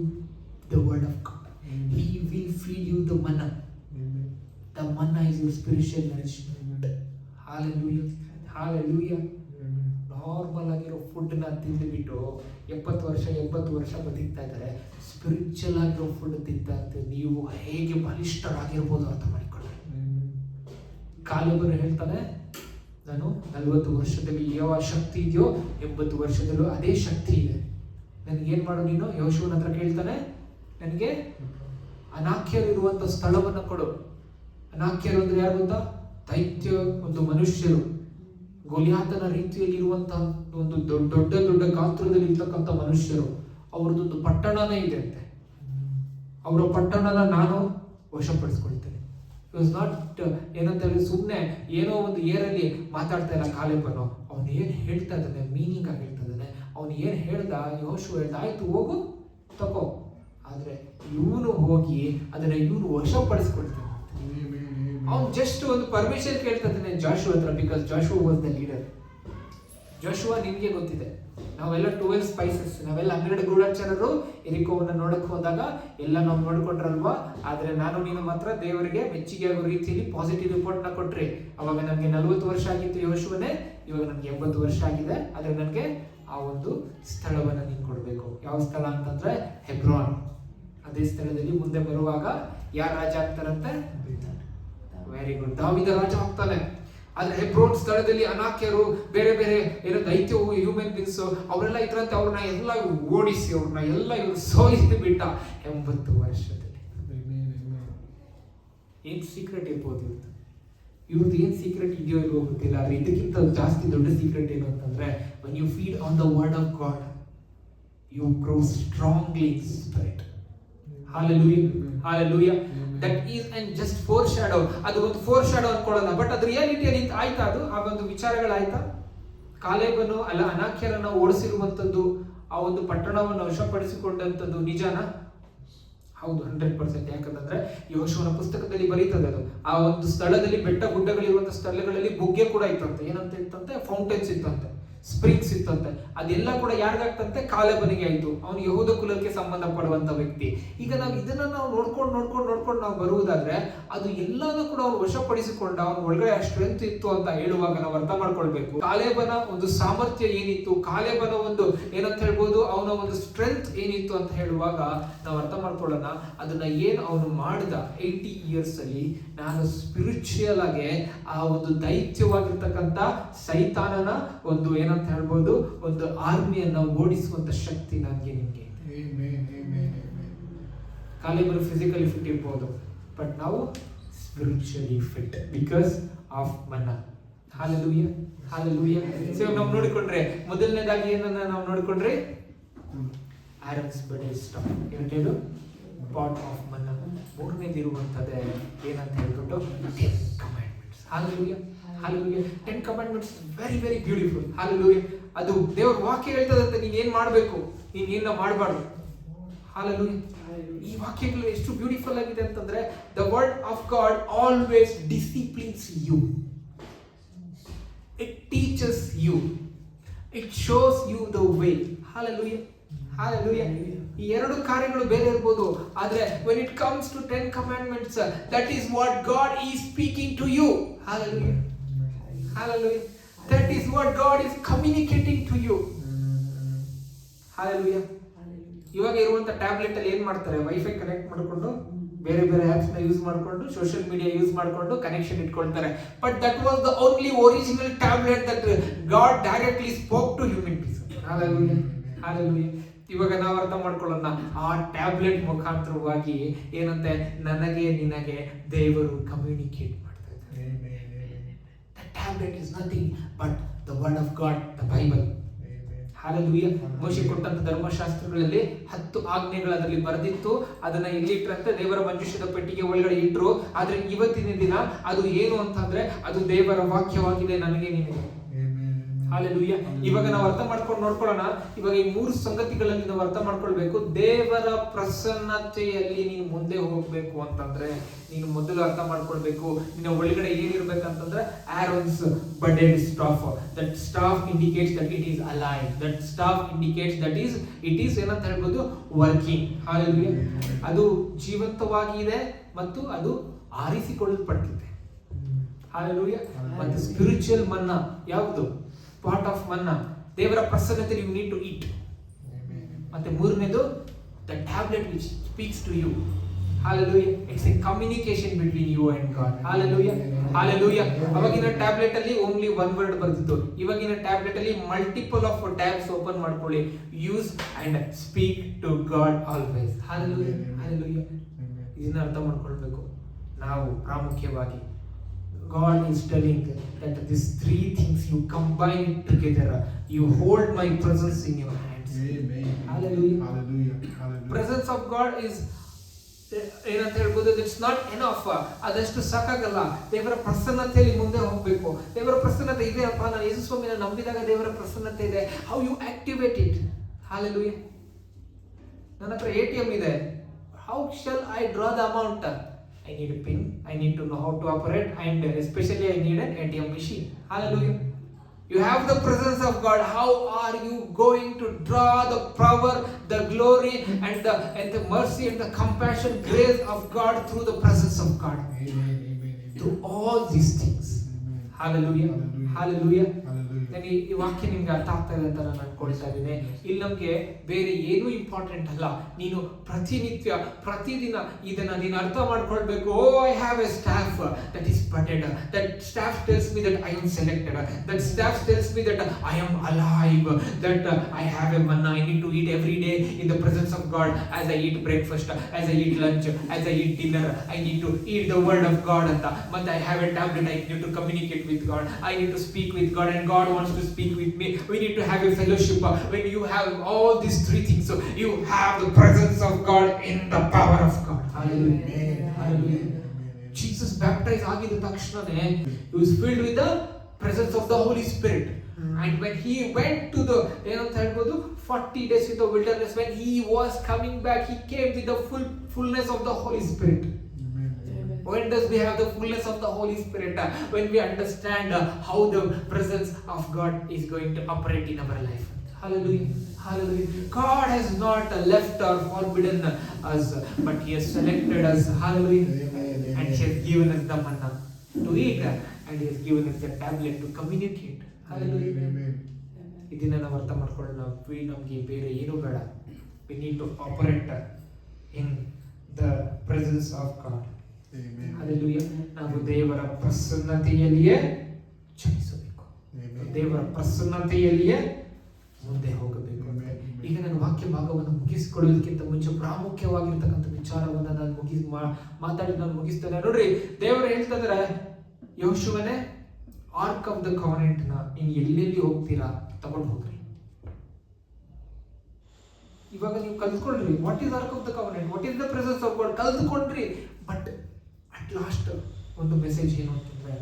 the word of God. Amen. He will feed you the manna. Amen. The manna is your spiritual nourishment. Hallelujah. Hallelujah. Normal ಆಗಿರೋ ಫುಡ್ನ ತಿಂದುಬಿಟ್ಟು 70 ವರ್ಷ ಬದುಕ್ತಾ ಇದ್ದಾರೆ. Spiritual ಆಗಿರೋ food ತಿಂತಾ ಇರ್ತೀವಿ. ನೀವು ಹೇಗೆ ಬಲಿಷ್ಠರಾಗಿರ್ಬೋದು ಅರ್ಥ ಮಾಡಿಕೊಳ್ಳಿ. ಕಾಲೇಬನು ಹೇಳ್ತಾನೆ, ನಾನು 40 ವರ್ಷದಲ್ಲಿ ಯಾವ ಶಕ್ತಿ ಇದೆಯೋ 80 ವರ್ಷದಲ್ಲೂ ಅದೇ ಶಕ್ತಿ ಇದೆ. ನನಗೇನು ಮಾಡು ನೀನು? ಯೆಹೋಶುವನ ಹತ್ರ ಕೇಳ್ತಾನೆ, ನನಗೆ ಅನಾಕ್ಯರು ಇರುವಂಥ ಸ್ಥಳವನ್ನು ಕೊಡು. ಅನಾಕ್ಯರು ಅಂದ್ರೆ ಯಾರು ಗೊತ್ತಾ? ದೈತ್ಯ ಒಂದು ಮನುಷ್ಯರು, ಗೊಲಿಯಾತನ ರೀತಿಯಲ್ಲಿ ಇರುವಂತಹ ಒಂದು ದೊಡ್ಡ ದೊಡ್ಡ ಗಾತ್ರದಲ್ಲಿ ಇರ್ತಕ್ಕಂಥ ಮನುಷ್ಯರು. ಅವ್ರದ್ದೊಂದು ಪಟ್ಟಣನೇ ಇದೆ ಅಂತೆ. ಅವರ ಪಟ್ಟಣನ ನಾನು ವಶಪಡಿಸ್ಕೊಳ್ತೇನೆ. ಇಟ್ ವಾಸ್ ನಾಟ್ ಏನಂತ ಹೇಳಿ ಸುಮ್ಮನೆ ಏನೋ ಒಂದು ಏರಲ್ಲಿ ಮಾತಾಡ್ತಾ ಇಲ್ಲ ಕಾಲೇಬನು. ಅವನು ಏನು ಹೇಳ್ತಾ ಇದ್ದಾನೆ ಮೀನಿಂಗ್ ಆಗಿ ಹೇಳ್ತಾ ಇದ್ದಾನೆ. ಅವನು ಏನು ಹೇಳ್ದ, ಯೆಹೋಶುವ ಹೇಳ್ದ, ಆಯ್ತು ಹೋಗು ತಗೋ. ಆದ್ರೆ ಇವನು ಹೋಗಿ ಅದನ್ನ ಇವನು ವಶಪಡಿಸ್ಕೊಳ್ತಾನೆ. ಅವನು ಜಸ್ಟ್ ಒಂದು ಪರ್ಮಿಷನ್ ಕೇಳ್ತಾ ಇದ್ದಾನೆ ಜಾಶುವ ಹತ್ರ, ಬಿಕಾಸ್ ಜಾಶುವ ವಾಸ್ ದ ಲೀಡರ್. ಜಾಶುವ ನಿಮಗೆ ಗೊತ್ತಿದೆ, ನಾವೆಲ್ಲ 12 ಸ್ಪೈಸಸ್, ನಾವೆಲ್ಲ 12 ಗೂಢಚಾರರು ಎರಿಕೋವನ್ನ ನೋಡಕ್ ಹೋದಾಗ ಎಲ್ಲ ನಾವು ನೋಡ್ಕೊಂಡ್ರಲ್ವಾ. ಆದ್ರೆ ನಾನು ನೀನು ಮಾತ್ರ ದೇವರಿಗೆ ಮೆಚ್ಚುಗೆ ಆಗೋ ರೀತಿಯಲ್ಲಿ ಪಾಸಿಟಿವ್ ರಿಪೋರ್ಟ್ ನ ಕೊಟ್ರಿ. ಅವಾಗ ನನಗೆ 40 ವರ್ಷ ಆಗಿತ್ತು ಯೆಹೋಶುವನೇ, ಇವಾಗ ನನಗೆ 80 ವರ್ಷ ಆಗಿದೆ. ಆದ್ರೆ ನನಗೆ ಆ ಒಂದು ಸ್ಥಳವನ್ನ ನೀನು ಕೊಡ್ಬೇಕು. ಯಾವ ಸ್ಥಳ ಅಂತಂದ್ರೆ ಹೆಬ್ರಾನ್. ಅದೇ ಸ್ಥಳದಲ್ಲಿ ಮುಂದೆ ಬರುವಾಗ ಯಾರು ರಾಜ ಆಗ್ತಾರಂತೆ? ವೆರಿ ಗುಡ್, ದಾವೀದ ರಾಜ ಆಗ್ತಾನೆ. ಆದ್ರೆ ಹೆಬ್ರೋನ್ ಸ್ಥಳದಲ್ಲಿ ಅನಾಕ್ಯರು ಬೇರೆ ಬೇರೆ ಏನೋ ದೈತ್ಯ ಹ್ಯೂಮನ್ ಬೀನ್ಸ್ ಅವರೆಲ್ಲ ಇದ್ರಂತೆ. ಅವ್ರನ್ನ ಎಲ್ಲ ಓಡಿಸಿ ಅವ್ರನ್ನ ಎಲ್ಲ ಇವ್ರು ಸೋಲಿಸಿ ಬಿಟ್ಟ 80 ವರ್ಷದಲ್ಲಿ. ಏನ್ ಸೀಕ್ರೆಟ್ ಇರ್ಬೋದು ಇವ್ರದ್ದು ಏನ್ ಸೀಕ್ರೆಟ್ ಇದೆಯೋ ಇಲ್ವೋ ಗೊತ್ತಿಲ್ಲ. ಆದ್ರೆ ಇದಕ್ಕಿಂತ ಜಾಸ್ತಿ ದೊಡ್ಡ ಸೀಕ್ರೆಟ್ ಏನು ಅಂತಂದ್ರೆ, when you feed on the word of God, you grow strongly in spirit. Hallelujah, hallelujah. That is and just foreshadow. ಅದು ಒಂದು foreshadow ಅನ್ಕೊಳ್ಳೋಣ, ಬಟ್ ಅದು ರಿಯಾಲಿಟಿಯಲ್ಲಿ ಆಯ್ತಾ? ಅದು ಆ ಒಂದು ವಿಚಾರಗಳಾಯ್ತಾ? ಕಾಲೇಬನು ಅಲ್ಲ ಅನಾಕ್ಯರನ್ನ ಓಡಿಸಿರುವಂತದ್ದು, ಆ ಒಂದು ಪಟ್ಟಣವನ್ನು ವಶಪಡಿಸಿಕೊಂಡಂತದ್ದು ನಿಜಾನ? ಹೌದು, 100%. ಯಾಕಂದ್ರೆ ಯೋಶುವನ ಪುಸ್ತಕದಲ್ಲಿ ಬರೀತದೆ ಅದು. ಆ ಒಂದು ಸ್ಥಳದಲ್ಲಿ ಬೆಟ್ಟ ಗುಡ್ಡಗಳಿರುವಂತ ಸ್ಥಳಗಳಲ್ಲಿ ಬುಗ್ಗೆ ಕೂಡ ಇತ್ತಂತೆ. ಏನಂತ ಇತ್ತಂತೆ? ಫೌಂಟೇನ್ಸ್ ಇತ್ತಂತೆ, ಸ್ಪ್ರಿಂಗ್ಸ್ ಇತ್ತಂತೆ. ಅದೆಲ್ಲ ಕೂಡ ಯಾರಿಗಾಗ್ತಂತೆ? ಕಾಲೇಬನಿಗೆ ಆಯ್ತು. ಅವನು ಯಹೂದ ಕುಲಕ್ಕೆ ಸಂಬಂಧಪಡುವಂತ ವ್ಯಕ್ತಿ. ಈಗ ನಾವು ಇದನ್ನ ನಾವು ನೋಡ್ಕೊಂಡು ನಾವು ಬರುವುದಾದ್ರೆ, ಅದು ಎಲ್ಲಾನು ಕೂಡ ಅವನು ವಶಪಡಿಸಿಕೊಂಡ, ಅವನ ಒಳಗಡೆ ಆ ಸ್ಟ್ರೆಂತ್ ಇತ್ತು ಅಂತ ಹೇಳುವಾಗ ನಾವು ಅರ್ಥ ಮಾಡ್ಕೊಳ್ಬೇಕು. ಕಾಲೇಬನ ಒಂದು ಸಾಮರ್ಥ್ಯ ಏನಿತ್ತು, ಕಾಲೇಬನ ಒಂದು ಏನಂತ ಹೇಳ್ಬೋದು, ಅವನ ಒಂದು ಸ್ಟ್ರೆಂತ್ ಏನಿತ್ತು ಅಂತ ಹೇಳುವಾಗ ನಾವು ಅರ್ಥ ಮಾಡ್ಕೊಳ್ಳೋಣ. ಅದನ್ನ ಏನು ಅವನು ಮಾಡಿದ 80 years ಅಲ್ಲಿ, ನಾನು ಸ್ಪಿರಿಚುಯಲ್ ಆಗಿ ಆ ಒಂದು ದೈತ್ಯವಾಗಿರ್ತಕ್ಕಂಥ ಸೈತಾನನ ಒಂದು ಏನಂತ ಹೇಳ್ಬೋದು, ಒಂದು ಆರ್ಮಿಯನ್ನ ಓಡಿಸುವಂತ ಶಕ್ತಿ ನನಗೆ ನಿಮಗೆ. ಕಾಲೇಬರು ಫಿಸಿಕಲಿ ಫಿಟ್ ಇರ್ಬೋದು, ಬಟ್ ನಾವು spiritually fit because of manna. Hallelujah, hallelujah. So ನಾವು ನೋಡಿಕೊಂಡ್ರೆ, ಮೊದಲನೇದಾಗಿ ಏನನ್ನ ನಾವು ನೋಡಿಕೊಂಡ್ರೆ, ಆರನ್ಸ್ ಬಡೆ ಸ್ಟಾಫ್, ಎರಡನೇದು ಪಾಟ್ ಆಫ್ ಮನ್ನ, ಮೂರನೇದಿರುವಂಥದ್ದೇ ಏನಂತ ಹೇಳ್ಬಿಟ್ಟು 10 commandments. Hallelujah, hallelujah. 10 commandments very very beautiful. Hallelujah. ಅದು ದೇವರ ವಾಕ್ಯ ಹೇಳ್ತದಂತೆ ನೀನ್ ಏನ್ ಮಾಡ್ಬೇಕು, ನೀನ್ ಏನ ಮಾಡಬಾರ್ದು. ಹಾಲೆಲೂಯಾ. ಈ ವಾಕ್ಯಗಳು ಎಷ್ಟು ಬ್ಯೂಟಿಫುಲ್ ಆಗಿದೆ ಅಂತಂದ್ರೆ, the word of God always disciplines you, it teaches you, it shows you the way. Hallelujah, hallelujah. ಈ ಎರಡು ಕಾರ್ಯಗಳು ಬೇರೆ ಇರಬಹುದು, ಆದ್ರೆ when it comes to 10 commandments, that is what God is speaking to you. Hallelujah, hallelujah. That is what God is communicating to you. Hallelujah. ಇವಾಗ ಇರುವಂತ tablet ಅಲ್ಲಿ ಏನ್ ಮಾಡ್ತಾರೆ, ವೈಫೈ ಕನೆಕ್ಟ್ ಮಾಡ್ಕೊಂಡು ಬೇರೆ ಬೇರೆ ಆಪ್ಸ್ ನ ಯೂಸ್ ಮಾಡ್ಕೊಂಡು ಸೋಷಿಯಲ್ ಮೀಡಿಯಾ ಯೂಸ್ ಮಾಡ್ಕೊಂಡು ಕನೆಕ್ಷನ್ ಇಟ್ಕೊಳ್ತಾರೆ. But that was the only original tablet that God directly spoke to human beings. Hallelujah, hallelujah. ಇವಾಗ ನಾವು ಅರ್ಥ ಮಾಡ್ಕೊಳ್ಳೋಣ, ಆ ಟ್ಯಾಬ್ಲೆಟ್ ಮುಖಾಂತರವಾಗಿ ಏನಂತೆ, ನನಗೆ ನಿನಗೆ ದೇವರು ಕಮ್ಯುನಿಕೇಟ್ ಮಾಡ್ತಾ ಇದ್ದಾರೆ. The tablet is nothing but the word of God, the Bible. Hallelujah. ಮೋಶೆ ಕೊಟ್ಟಂತ ಧರ್ಮಶಾಸ್ತ್ರಗಳಲ್ಲಿ 10 ಆಜ್ಞೆಗಳು ಅದರಲ್ಲಿ ಬರೆದಿತ್ತು. ಅದನ್ನ ಇಲ್ಲಿ ಇಟ್ಟರಂತೆ, ದೇವರ ಮಂಜೂಷದ ಪೆಟ್ಟಿಗೆ ಒಳಗಡೆ ಇಟ್ರು. ಆದ್ರೆ ಇವತ್ತಿನ ದಿನ ಅದು ಏನು ಅಂತಂದ್ರೆ, ಅದು ದೇವರ ವಾಕ್ಯವಾಗಿದೆ ನನಗೆ ನಿನಗೆ. ಹಾಲೆಲೂಯಾ. ಇವಾಗ ನಾವು ಅರ್ಥ ಮಾಡ್ಕೊಂಡು ನೋಡ್ಕೊಳ್ಳೋಣ. ಇವಾಗ ಈ 3 ಸಂಗತಿಗಳಲ್ಲಿ ನಾವು ಅರ್ಥ ಮಾಡ್ಕೊಳ್ಬೇಕು. ದೇವರ ಪ್ರಸನ್ನತೆಯಲ್ಲಿ ನೀನು ಮುಂದೆ ಹೋಗ್ಬೇಕು ಅಂತಂದ್ರೆ, ನೀನು ಮೊದಲು ಅರ್ಥ ಮಾಡ್ಕೊಳ್ಬೇಕು, ನಿನ್ನ ಒಳಗಡೆ ಏನಿರ್ಬೇಕಂತಂದ್ರೆ, Aaron's budded staff. That staff indicates that it is alive. That staff indicates that is it is ಏನಂತ ಹೇಳ್ಬೋದು, ವರ್ಕಿಂಗ್. ಹಾಲೆಲೂಯಾ. ಅದು ಜೀವಂತವಾಗಿದೆ ಮತ್ತು ಅದು ಆರಿಸಿಕೊಳ್ಳಲ್ಪಟ್ಟಿದೆ. ಹಾಲೆಲೂಯಾ. ಮತ್ತು ಸ್ಪಿರಿಚುವಲ್ ಮನ್ನಾ ಯಾವುದು? ಪಾರ್ಟ್ ಆಫ್ ಮನ್ನಾ, ದೇವರ ಪ್ರಸನ್ನತೆ ಯು ನೀಡ್ ಟು ಈಟ್. ಮತ್ತೆ ಮೂರನೇದು the tablet which speaks to you. Hallelujah. It's a communication between you and God. Hallelujah, hallelujah. ಅವಾಗಿನ ಟ್ಯಾಬ್ಲೆಟ್ ಅಲ್ಲಿ ಓನ್ಲಿ ಒನ್ ವರ್ಡ್ ಬರ್ತಿತ್ತು. ಇವಾಗಿನ ಟ್ಯಾಬ್ಲೆಟ್ ಅಲ್ಲಿ ಮಲ್ಟಿಪಲ್ ಆಫ್ ಟ್ಯಾಬ್ಸ್ ಓಪನ್ ಮಾಡ್ಕೊಳ್ಳಿ. Use and speak to God always. Hallelujah, hallelujah. ಇದನ್ನ ಅರ್ಥ ಮಾಡ್ಕೊಳ್ಬೇಕು ನಾವು ಪ್ರಾಮುಖ್ಯವಾಗಿ. God is telling that these 3 things you combine it together, you hold my presence in your hands. Amen. Hallelujah, hallelujah, hallelujah. Presence of God is ಏನಂತ ಹೇಳ್ಬೋದು, it's not enough. ಅದಷ್ಟು ಸಾಕಾಗಲ್ಲ. ದೇವರ ಪ್ರಸನ್ನತೆಯಲ್ಲಿ ಮುಂದೆ ಹೋಗ್ಬೇಕು. ದೇವರ ಪ್ರಸನ್ನತೆ ಇದೆ ಅಪ್ಪ, ನಾನು ಯೇಸು ಸ್ವಾಮಿನ ನಂಬಿದಾಗ ದೇವರ ಪ್ರಸನ್ನತೆ ಇದೆ. How you activate it. Hallelujah. ನನ್ನ ಹತ್ರ ATM ಇದೆ, how shall I draw the amount? I need a pin, I need to know how to operate, and especially I need an ATM machine. Hallelujah. You have the presence of God. How are you going to draw the power, the glory, and the mercy and the compassion, grace of God through the presence of God? Amen, amen, amen. Through all these things. Amen. Hallelujah. Hallelujah. Hallelujah. ಈ ವಾಕ್ಯ ನಿಮ್ಗೆ ಅರ್ಥ ಆಗ್ತಾ ಇದೆ ಅಂತ ನಾನು ಅನ್ಕೊಳ್ತಾ ಇದ್ದೀನಿ. ಇಲ್ಲಿ ನಮ್ಗೆ ಬೇರೆ ಏನೂ ಇಂಪಾರ್ಟೆಂಟ್ ಅಲ್ಲ. ನೀನು ಪ್ರತಿನಿತ್ಯ ಪ್ರತಿದಿನ ಇದನ್ನ ನೀನು ಅರ್ಥ ಮಾಡ್ಕೊಳ್ಬೇಕು. Oh, I have a staff that is budded. That staff tells me that I am selected. That staff tells me that I am alive. That I have a manna. I need to eat every day in the presence of God. As I eat breakfast, as I eat lunch, as I eat dinner, I need to eat the word of God ಅಂತ. ಮತ್ತೆ I have a tablet. I need to communicate with God. I need to speak with God and God wants to speak with me. We need to have a fellowship. When you have all these three things, so you have the presence of God in the power of God. Hallelujah. Hallelujah. Jesus baptized ಆಗಿದ ತಕ್ಷಣನೇ he was filled with the presence of the Holy Spirit. And when he went to the ಏನಂತ ಹೇಳ್ಬೋದು 40 days in the wilderness, when he was coming back, he came with the fullness of the Holy Spirit. When does we have the fullness of the Holy Spirit? When we understand how the presence of God is going to operate in our life. Hallelujah. Hallelujah. God has not left or forbidden us, but He has selected us. Hallelujah. And He has given us the manna to eat, and He has given us the tablet to communicate. Hallelujah. ಇದನ್ನ ನಾವು ಅರ್ಥ ಮಾಡ್ಕೊಳ್ಳೋಣ. ನಮಗೆ ಬೇರೆ ಏನೂ ಬೇಡ. We need to operate in the presence of God. Hallelujah. ನಾವು ದೇವರ ಪ್ರಸನ್ನತೆಯಲ್ಲಿಯೇ ಚಲಿಸಬೇಕು. ದೇವರ ಪ್ರಸನ್ನತೆಯಲ್ಲಿಯೇ ಮುಂದೆ ಹೋಗಬೇಕು. ಈಗ ನಾನು ವಾಕ್ಯ ಭಾಗವನ್ನು ಮುಗಿಸಿಕೊಳ್ಳೋದಕ್ಕಿಂತ ಮುಂಚೆ ಪ್ರಾಮುಖ್ಯವಾಗಿರ್ತಕ್ಕಂಥ ವಿಚಾರವನ್ನು ನಾನು ಮಾತಾಡಿ ಮುಗಿಸ್ತೇನೆ. ನೋಡ್ರಿ, ದೇವರು ಹೇಳ್ತಾ ಇದ್ದಾರೆ, ಯೆಹೋಶುವನೇ, ಆರ್ಕ್ ಆಫ್ ದ ಕವನೆಂಟ್ ನ ನೀನು ಎಲ್ಲೆಲ್ಲಿ ಹೋಗ್ತೀರಾ ತಗೊಂಡು ಹೋಗ್ರಿ. ಇವಾಗ ನೀವು ಕಲ್ತ್ಕೊಳ್ರಿ, what is ark of the covenant, what is the presence of God ಕಲ್ತ್ಕೊಂಡ್ರಿ. ಬಟ್ ಅಟ್ ಲಾಸ್ಟ್ ಒಂದು ಮೆಸೇಜ್ ಏನು ಅಂತಂದ್ರೆ,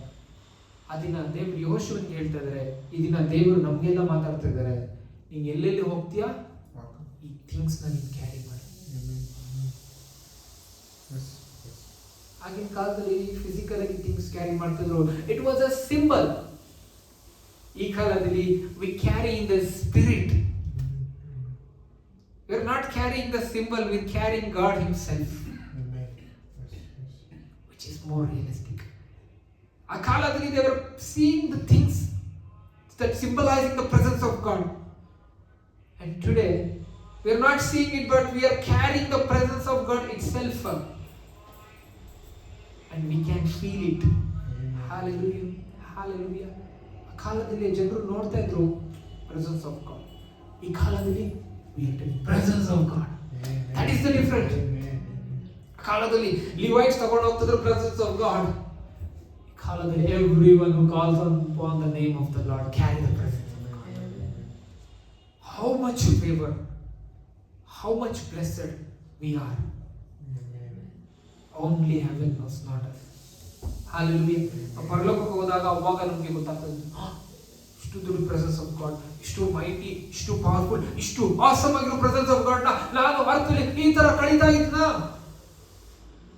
ಆ ದಿನ ದೇವರು ಯೆಹೋಶುವನಿಗೆ ಹೇಳ್ತಾ ಇದ್ದಾರೆ, ಈ ದಿನ ದೇವರು ನಮಗೆಲ್ಲ ಮಾತಾಡ್ತಾ ಇದ್ದಾರೆ, ನೀನು ಎಲ್ಲೆಲ್ಲಿ ಹೋಗ್ತೀಯಾ ಈ ಥಿಂಗ್ಸ್ ನ ನೀನು ಕ್ಯಾರಿ ಮಾಡಿ. ಆಗಿನ ಕಾಲದಲ್ಲಿ ಫಿಸಿಕಲ್ ಆಗಿ ಥಿಂಗ್ಸ್ ಕ್ಯಾರಿ ಮಾಡ್ತಿದ್ರು. It was a symbol. ಈ ಕಾಲದಲ್ಲಿ we carry in the spirit. We are not carrying the symbol, we are carrying God Himself. Which is more realistic. ಆ ಕಾಲದಲ್ಲಿ they were seeing the things that symbolizing the presence of God. And today we are not seeing it, but we are carrying the presence of God itself. And we can feel it. Hallelujah. Hallelujah. ಆ ಕಾಲದಲ್ಲಿ ಜನರು ನೋಡ್ತಾ ಇದ್ರು presence of God. ಈ ಕಾಲದಲ್ಲಿ we are the presence of God. That is the difference. ಕಾಲದಲ್ಲಿ ಲಿವೈಟ್ಸ್ ತಗೊಂಡು ಹೋಗ್ತಿದ್ರು presence of God. ಕಾಲದಲ್ಲಿ everyone who calls upon the name of the Lord carry the presence of God. How much favor, how much blessed we are. Only heaven knows, not us. Hallelujah. ಪರಲೋಕಕ್ಕೆ ಹೋದಾಗ ಅವಾಗ ನಮಗೆ ಗೊತ್ತಾಗ್ತದೆ, ಇಷ್ಟು ದೊಡ್ಡ presence of God, ಇಷ್ಟು mighty, ಇಷ್ಟು powerful, ಇಷ್ಟು ಆಸಮ್ ಆಗಿರೋ ಪ್ರೆಸೆನ್ಸ್ ಆಫ್ ಗಾಡ್ ನ ನಾನು ಅರ್ಥದಲ್ಲಿ ಈ ತರ ಕಳೀತಾ ಇದ್ನ.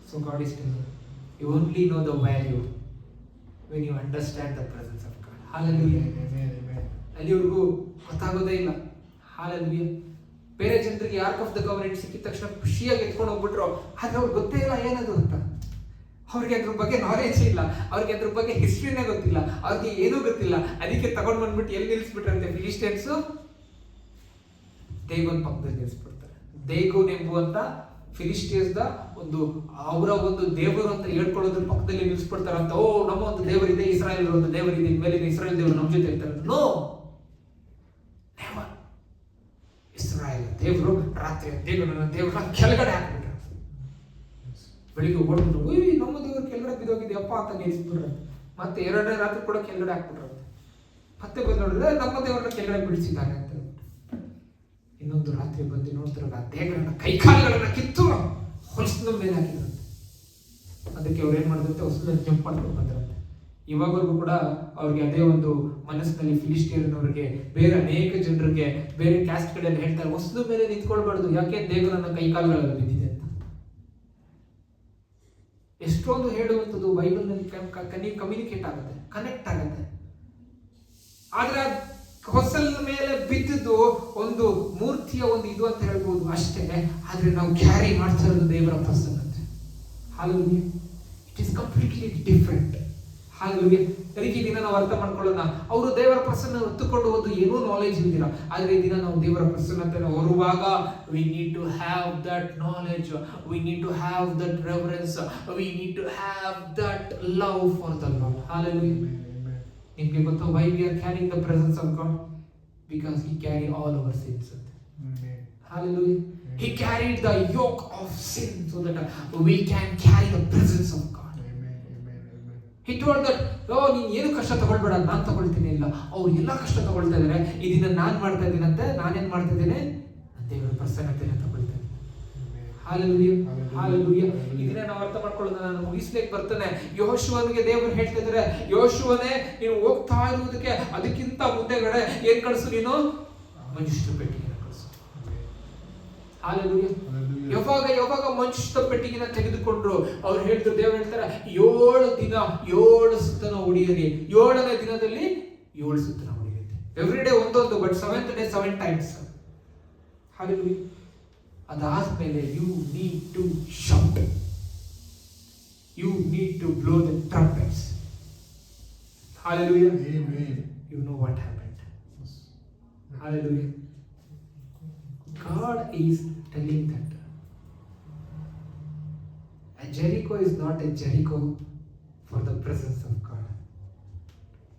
So God is telling you only know the value when you understand the presence of God. Hallelujah. ಅಲ್ಲಿವರೆಗೂ ಗೊತ್ತಾಗೋದೇ ಇಲ್ಲ. ಹಾಲೆಲೂಯಾ. ಬೇರೆ ಜನರಿಗೆ ಆರ್ಕ್ ಆಫ್ ದ ಕವನೆಂಟ್ ಸಿಕ್ಕಿದ ತಕ್ಷಣ ಖುಷಿಯಾಗಿ ಎತ್ಕೊಂಡು ಹೋಗ್ಬಿಟ್ರು, ಆದ್ರೆ ಅವ್ರಿಗೆ ಗೊತ್ತೇ ಇಲ್ಲ ಏನದು ಅಂತ. ಅವ್ರಿಗೆ ಅದ್ರ ಬಗ್ಗೆ ನಾಲೆಜ್ ಇಲ್ಲ, ಅವ್ರಿಗೆ ಅದ್ರ ಬಗ್ಗೆ ಹಿಸ್ಟ್ರಿನೇ ಗೊತ್ತಿಲ್ಲ, ಅವ್ರಿಗೆ ಏನೂ ಗೊತ್ತಿಲ್ಲ. ಅದಕ್ಕೆ ತಗೊಂಡು ಬಂದ್ಬಿಟ್ಟು ಎಲ್ಲಿ ನಿಲ್ಲಿಸ್ಬಿಟ್ರಂತೆ ಫಿಲಿಸ್ಟಿಯನ್ಸು, ದೇಗೋನ್ ಪಕ್ಕದಲ್ಲಿ ನಿಲ್ಲಿಸ್ಬಿಡ್ತಾರೆ. ದೇಗೋನ್ ಎಂಬುವಂತ ಫಿಲಿಸ್ಟಿಯನ್ಸ್ದ ಒಂದು ಅವರ ಒಂದು ದೇವರು ಅಂತ ಹೇಳ್ಕೊಳ್ಳೋದ್ರ ಪಕ್ಕದಲ್ಲಿ ನಿಲ್ಲಿಸ್ಬಿಡ್ತಾರಂತ. ಓ, ನಮ್ಮ ಒಂದು ದೇವರಿದೆ, ಇಸ್ರಾಯೇಲ್ ಒಂದು ದೇವರಿದೆ, ಮೇಲೆ ಇಸ್ರಾಯೇಲ್ ದೇವರು ನಮ್ಮ ಜೊತೆ ಇರ್ತಾರೆ. No, never. ಇಸ್ರಾಯೇಲ್ ದೇವರು ರಾತ್ರಿ ದೇವರನ್ನ ಕೆಳಗಡೆ ಹಾಕ್ಬಿಟ್ರು. ಬೆಳಿಗ್ಗೆ ಓಡ್ಬಿಟ್ಟು ನಮ್ಮ ದೇವರು ಕೆಳಗಡೆ ಬಿದ್ದೋಗಿದೆಯಪ್ಪ ಅಂತ ನಿಲ್ಲಿಸ್ಬಿಟ್ರೆ, ಮತ್ತೆ ಎರಡನೇ ರಾತ್ರಿ ಕೂಡ ಕೆಳಗಡೆ ಹಾಕ್ಬಿಟ್ರೆ, ಮತ್ತೆ ಬಂದು ನೋಡಿದ್ರೆ ನಮ್ಮ ದೇವರನ್ನ ಕೆಳಗಡೆ ಬಿಡಿಸಿದ್ದಾನೆ ಅಂತ. ಇನ್ನೊಂದು ರಾತ್ರಿ ಬಂದು ನೋಡ್ತಾರಲ್ಲ, ದೇವರನ್ನ ಕೈಕಾಲುಗಳನ್ನ ಕಿತ್ತು ಹೊಲಸಿನ ಮೇಲೆ ಹಾಕಿದ್ರಂತೆ. ಅದಕ್ಕೆ ಅವ್ರು ಏನ್ ಮಾಡಿದಂತೆ, ಹೊಸದ ಜಂಪ್ ಮಾಡ್ಕೊಂಡು ಬಂದ್ರಂತೆ. ಇವಾಗವರೆಗೂ ಕೂಡ ಅವ್ರಿಗೆ ಅದೇ ಒಂದು ಮನಸ್ಸಿನಲ್ಲಿ ಫಿಲಿಸ್ಟಿಯನ್ನವರಿಗೆ, ಬೇರೆ ಅನೇಕ ಜನರಿಗೆ, ಬೇರೆ ಕ್ಯಾಸ್ಟ್ ಕಡೆಯಲ್ಲಿ ಹೇಳ್ತಾರೆ, ಹೊಸದ ಮೇಲೆ ನಿಂತ್ಕೊಳ್ಬಾರ್ದು, ಯಾಕೆ ದೇವರನ್ನ ಕೈಕಾಲುಗಳಲ್ಲಿ ಬಿದ್ದಿದೆ ಅಂತ. ಎಷ್ಟೊಂದು ಹೇಳುವಂಥದ್ದು ಬೈಬಲ್ನಲ್ಲಿ ಕಮ್ಯುನಿಕೇಟ್ ಆಗುತ್ತೆ, ಕನೆಕ್ಟ್ ಆಗುತ್ತೆ. ಆದ್ರೆ ಹೊಸಲ್ ಮೇಲೆ ಬಿದ್ದಿದ್ದು ಒಂದು ಮೂರ್ತಿಯ ಒಂದು ಇದು ಅಂತ ಹೇಳ್ಬೋದು ಅಷ್ಟೇ. ಆದ್ರೆ ನಾವು ಕ್ಯಾರಿ ಮಾಡ್ತಾ ಇರೋದು ದೇವರ ಪ್ರಸನ್ನತೆ. Hallelujah. It is completely different. Hallelujah. ಅದಕ್ಕೆ ಈ ದಿನ ನಾವು ಅರ್ಥ ಮಾಡ್ಕೊಳ್ಳೋಣ. ಅವರು ದೇವರ ಪ್ರಸನ್ನ ಹೊತ್ತುಕೊಂಡು ಹೋದು ಏನೂ ನಾಲೆಜ್ ಇಲ್ದಿರ, ಆದ್ರೆ ಈ ದಿನ ನಾವು ದೇವರ ಪ್ರಸನ್ನತೆ ಹೊರುವಾಗ we need to have that knowledge, we need to have that reverence, we need to have that love for the Lord. Hallelujah. ನಿಮಗೆ ಗೊತ್ತಾ why we are carrying the presence of God? Because he carried all our sins. Hallelujah. He carried the yoke of sin so that we can carry the presence of God. He told that, oh, ನೀನು ಏನು ಕಷ್ಟ ತಗೊಳ್ಬೇಡ, ನಾನು ತಗೊಳ್ತೀನಿ. ಇಲ್ಲ, ಅವ್ರು ಎಲ್ಲ ಕಷ್ಟ ತಗೊಳ್ತಾ ಇದ್ದಾರೆ, ಇದನ್ನ ನಾನು ಮಾಡ್ತಾ ಇದ್ದೀನಂತೆ. ನಾನೇನ್ ಮಾಡ್ತಾ ಇದ್ದೇನೆ? ದೇವರ ಪ್ರಸನ್ನತೆಯನ್ನು ತಗೊಳ್ತೇನೆ. Hallelujah, hallelujah. ಇದನ್ನ ನಾವು ಅರ್ಥ ಮಾಡ್ಕೊಳ್ಳೋಣ. ನಾನು ಮುಗಿಸ್ಲಿಕ್ಕೆ ಬರ್ತೇನೆ. ಯೆಹೋಶುವನಿಗೆ ದೇವರು ಹೇಳ್ತಾ ಇದ್ದಾರೆ, ಯೆಹೋಶುವನೇ, ನೀನು ಹೋಗ್ತಾ ಇರುವುದಕ್ಕೆ ಅದಕ್ಕಿಂತ ಮುಂದೆಗಡೆ ಏನ್ ಕಳಿಸು, ನೀನು ಮನುಷ್ಯರ ಪೆಟ್ಟಿಗೆನ ಕಳಿಸು. ಹಾಲೆಲೂಯಾ. ಯಾವಾಗ ಮನುಷ್ಯ ಪೆಟ್ಟಿಗೆನ ತೆಗೆದುಕೊಂಡ್ರು, ಅವ್ರು ಹೇಳಿದ್ರು, ದೇವರು ಹೇಳ್ತಾರೆ, 7 ದಿನ 7 ಸುತ್ತನ ಹೊಡೆಯಿರಿ. 7ನೇ ದಿನದಲ್ಲಿ 7 ಸುತ್ತನ ಹೊಡೆಯುತ್ತೆ. ಎವ್ರಿ ಡೇ ಒಂದೊಂದು, but 7th day 7 times. Hallelujah. ಅದಾದ್ಮೇಲೆ you need to shout, you need to blow the trumpets. Hallelujah. You know what happened. Hallelujah. God is telling that Jericho is not a Jericho for the presence of God.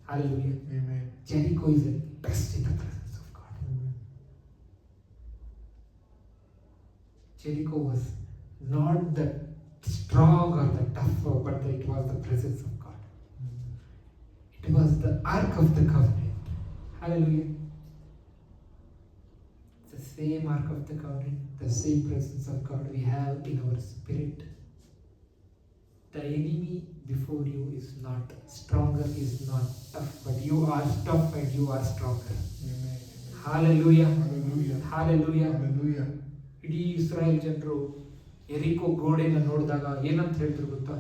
Hallelujah. Amen. Jericho is a best in the presence of God. Amen. Jericho was not the strong or the tough, but it was the presence of God. Amen. It was the ark of the covenant. Hallelujah. The same ark of the covenant, the same presence of God we have in our spirit. The enemy before you is not stronger, is not tough, but you are tough and you are stronger. Amen. Hallelujah. Hallelujah. Hallelujah. Hallelujah. ಇಡೀ ಇಸ್ರಾಯೇಲ್ ಜನರು ಎರಿಕೋ ಗೋಡೆನ ನೋಡಿದಾಗ ಏನಂತ ಹೇಳ್ತಾರೆ ಗೊತ್ತಾ?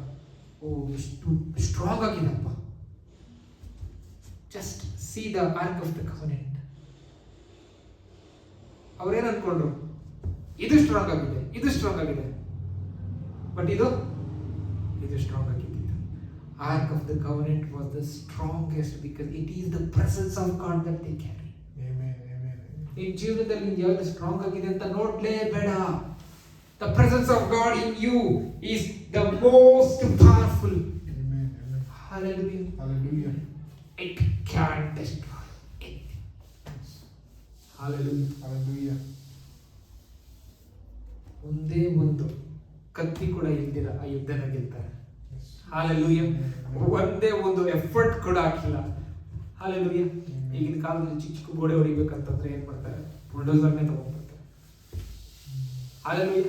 ಓ, ಎಷ್ಟು strong ಆಗಿದೆಪ್ಪ. Just see the ark of the covenant. ಅವ್ರೇನು ಅನ್ಕೊಂಡ್ರು? ಇದು ಸ್ಟ್ರಾಂಗ್ ಆಗಿದೆ, ಇದು ಸ್ಟ್ರಾಂಗ್ ಆಗಿದೆ, ಬಟ್ ಇದು strong ಆಗಿದ್ದಿಲ್ಲ. Ark of the covenant was the strongest because it is the presence of God that they carry. Amen. Amen. In ಜೀವನದಲ್ಲಿ ಯಾವುದು strong ಆಗಿದೆ ಅಂತ ನೋಡ್ಲೇಬೇಡ. The presence of God in you is the most powerful. Amen. Amen. Hallelujah. Hallelujah. It can destroy it. Hallelujah. Hallelujah. ಒಂದೇ ಒಂದು ಕತ್ತಿ ಕೂಡ ಇಲ್ದಿರ ಆ ಯುದ್ಧನ ಗೆಲ್ತಾರೆ. ಹಾಲೆಲೂಯಾ. ಒಂದೇ ಒಂದು ಎಫರ್ಟ್ ಕೂಡ ಹಾಕಿಲ್ಲ. ಹಾಲೆಲೂಯಾ. ಈಗಿನ ಕಾಲದಲ್ಲಿ ಚಿಕ್ಕ ಚಿಕ್ಕ ಗೋಡೆ ಹೊಡಿಬೇಕಂತಂದ್ರೆ ಏನ್ ಮಾಡ್ತಾರೆ? ಬುಲ್ಡೋಸರ್ನೇ ತಗೊಂಡ್ಬರ್ತಾರೆ. ಹಾಲೆಲೂಯಾ.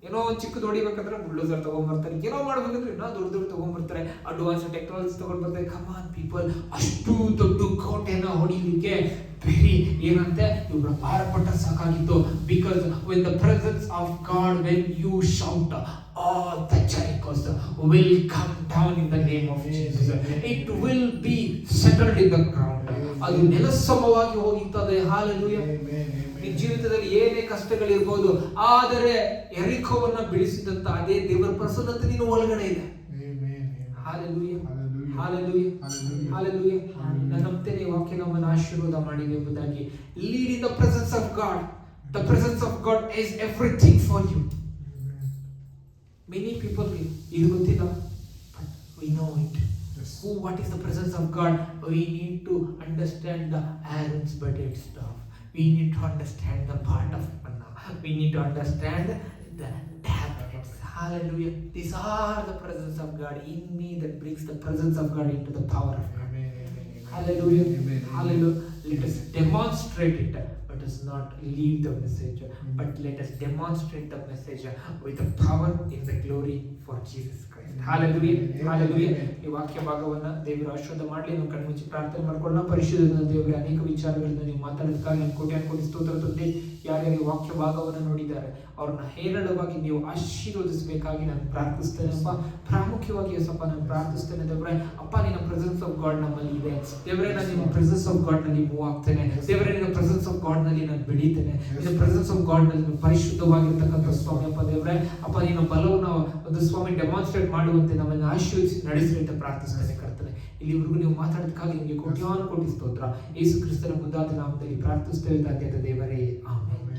ಏನೋ ಒಂದು ಚಿಕ್ಕದು ಹೊಡಿಬೇಕಂದ್ರೆ ಬುಲ್ಡೋಸರ್ ತಗೊಂಡ್ಬರ್ತಾರೆ. ಏನೋ ಮಾಡ್ಬೇಕಂದ್ರೆ ಇನ್ನೂ ದೊಡ್ಡ ತಗೊಂಡ್ಬರ್ತಾರೆ. ಅಡ್ವಾನ್ಸ್ ಟೆಕ್ನಾಲಜಿ ತಗೊಂಡ್ಬರ್ತಾರೆ. ಕಮಾನ್ ಪೀಪಲ್, ಅಷ್ಟು ದೊಡ್ಡ ಕೋಟೆನ ಹೊಡಿಲಿಕ್ಕೆ ಬೇರೆ ಏನಂತೆ ಇವ್ರ ಭಾರಪಟ್ಟ ಸಾಕಾಗಿತ್ತು. Because when the presence of God, when you shout, all the Jerichos will come down in the name of Jesus. It will be settled in the ground. ಅದು ನೆಲಸಮವಾಗಿ ಹೋಗುತ್ತದೆ. ಹಾಲೆಲೂಯಾ. ನಿನ್ನ ಜೀವಿತದಲ್ಲಿ ಏನೇ ಕಷ್ಟಗಳಿರ್ಬೋದು, ಆದರೆ ಎರಿಕೋವನ್ನ ಬಿಡಿಸಿದಂತ ಅದೇ ದೇವರ ಪ್ರಸನ್ನತೆ ನಿನ್ನ ಒಳಗಡೆ ಇದೆ. ಹಾಲೆಲೂಯಾ. ಹಾಲೆಲೂಯಾ. ಹಾಲೆಲೂಯಾ. ನಾನು ನಂಬ್ತೇನೆ ಈ ವಾಕ್ಯ ನಮ್ಮನ್ನು ಆಶೀರ್ವಾದ ಮಾಡಿದೆ ಎಂಬುದಾಗಿ. Lead in the presence of God. The presence of God is everything for you. Many people ಇದು ಗೊತ್ತಿಲ್ಲ, but we know it. Yes. What is the presence of God? We need to understand the Aaron's budded staff. We need to understand the part of manna. We need to understand the tablets. Hallelujah. These are the presence of God in me that brings the presence of God into the power of God. Amen. Hallelujah. Amen. Hallelujah. Let us demonstrate it. Let us not leave the message, but let us demonstrate the message with the power in the glory for Jesus Christ. Hallelujah. Hallelujah. ಈ ವಾಕ್ಯ ಭಾಗವನ್ನ ದೇವರ ಆಶೀರ್ವಾದ ಮಾಡಲಿ. ನಾವು ಕಣ್ಮುಚ್ಚಿ ಪ್ರಾರ್ಥನೆ ಮಾಡ್ಕೊಳ್ಳೋಣ. ಪರಿಶುದ್ಧ ದೇವರೇ, ಅನೇಕ ವಿಚಾರಗಳನ್ನು ನೀವು ಮಾತಾಡೋದಕ್ಕಾಗಿ ನಾನು ಕೋಟಿ ಸ್ತೋತ್ರ ತಂದೆ. ಯಾರ್ಯಾರು ಈ ವಾಕ್ಯ ಭಾಗವನ್ನು ನೋಡಿದ್ದಾರೆ ಅವ್ರನ್ನ ಹೇರಳವಾಗಿ ನೀವು ಆಶೀರ್ವದಿಸಬೇಕಾಗಿ ನಾನು ಪ್ರಾರ್ಥಿಸ್ತೇನೆ ಅಪ್ಪ. ಪ್ರಾಮುಖ್ಯವಾಗಿ ಯೇಸಪ್ಪ ನಾನು ಪ್ರಾರ್ಥಿಸ್ತೇನೆ ದೇವರೇ, ಅಪ್ಪ ನಿನ್ನ ಪ್ರೆಸೆನ್ಸ್ ಆಫ್ ಗಾಡ್ ನಮ್ಮಲ್ಲಿ ಇದೆ. ದೇವರೇ, ನಾನು ನಿಮ್ಮ ಪ್ರೆಸೆನ್ಸ್ ಆಫ್ ಗಾಡ್ ನಲ್ಲಿ ಮೂವ್ ಆಗ್ತೇನೆ. ದೇವರೇ, ನಿನ್ನ ಪ್ರೆಸೆನ್ಸ್ ಆಫ್ ಗಾಡ್ ನಲ್ಲಿ ನಾನು ಬೆಳೀತೇನೆ. ನಿನ್ನ ಪ್ರೆಸೆನ್ಸ್ ಆಫ್ ಗಾಡ್ ನಲ್ಲಿ ಪರಿಶುದ್ಧವಾಗಿರ್ತಕ್ಕಂಥ ಸ್ವಾಮಿ ಅಪ್ಪ. ದೇವರೇ ಅಪ್ಪ, ನಿನ್ನ ಬಲವನ್ನು ಒಂದು ಸ್ವಾಮಿ ಡೆಮಾನ್ಸ್ಟ್ರೇಟ್ ಮಾಡುವಂತೆ ನಮ್ಮನ್ನು ಆಶೀರ್ವದಿಸಿ ನಡೆಸಲಿ ಅಂತ ಪ್ರಾರ್ಥಿಸ್ತೇನೆ ಕರ್ತನೆ. ಇಲ್ಲಿವರೆಗೂ ನೀವು ಮಾತಾಡೋದಕ್ಕಾಗಿ ನಿಮಗೆ ಕೋಟ್ಯಾನು ಕೋಟಿ ಸ್ತೋತ್ರ. ಯೇಸು ಕ್ರಿಸ್ತನ ಮುದ್ದಾದ ನಾಮದಲ್ಲಿ ಪ್ರಾರ್ಥಿಸ್ತೇವೆ ತಂದೆಯಾದ ದೇವರೇ, ಆಮೆನ್.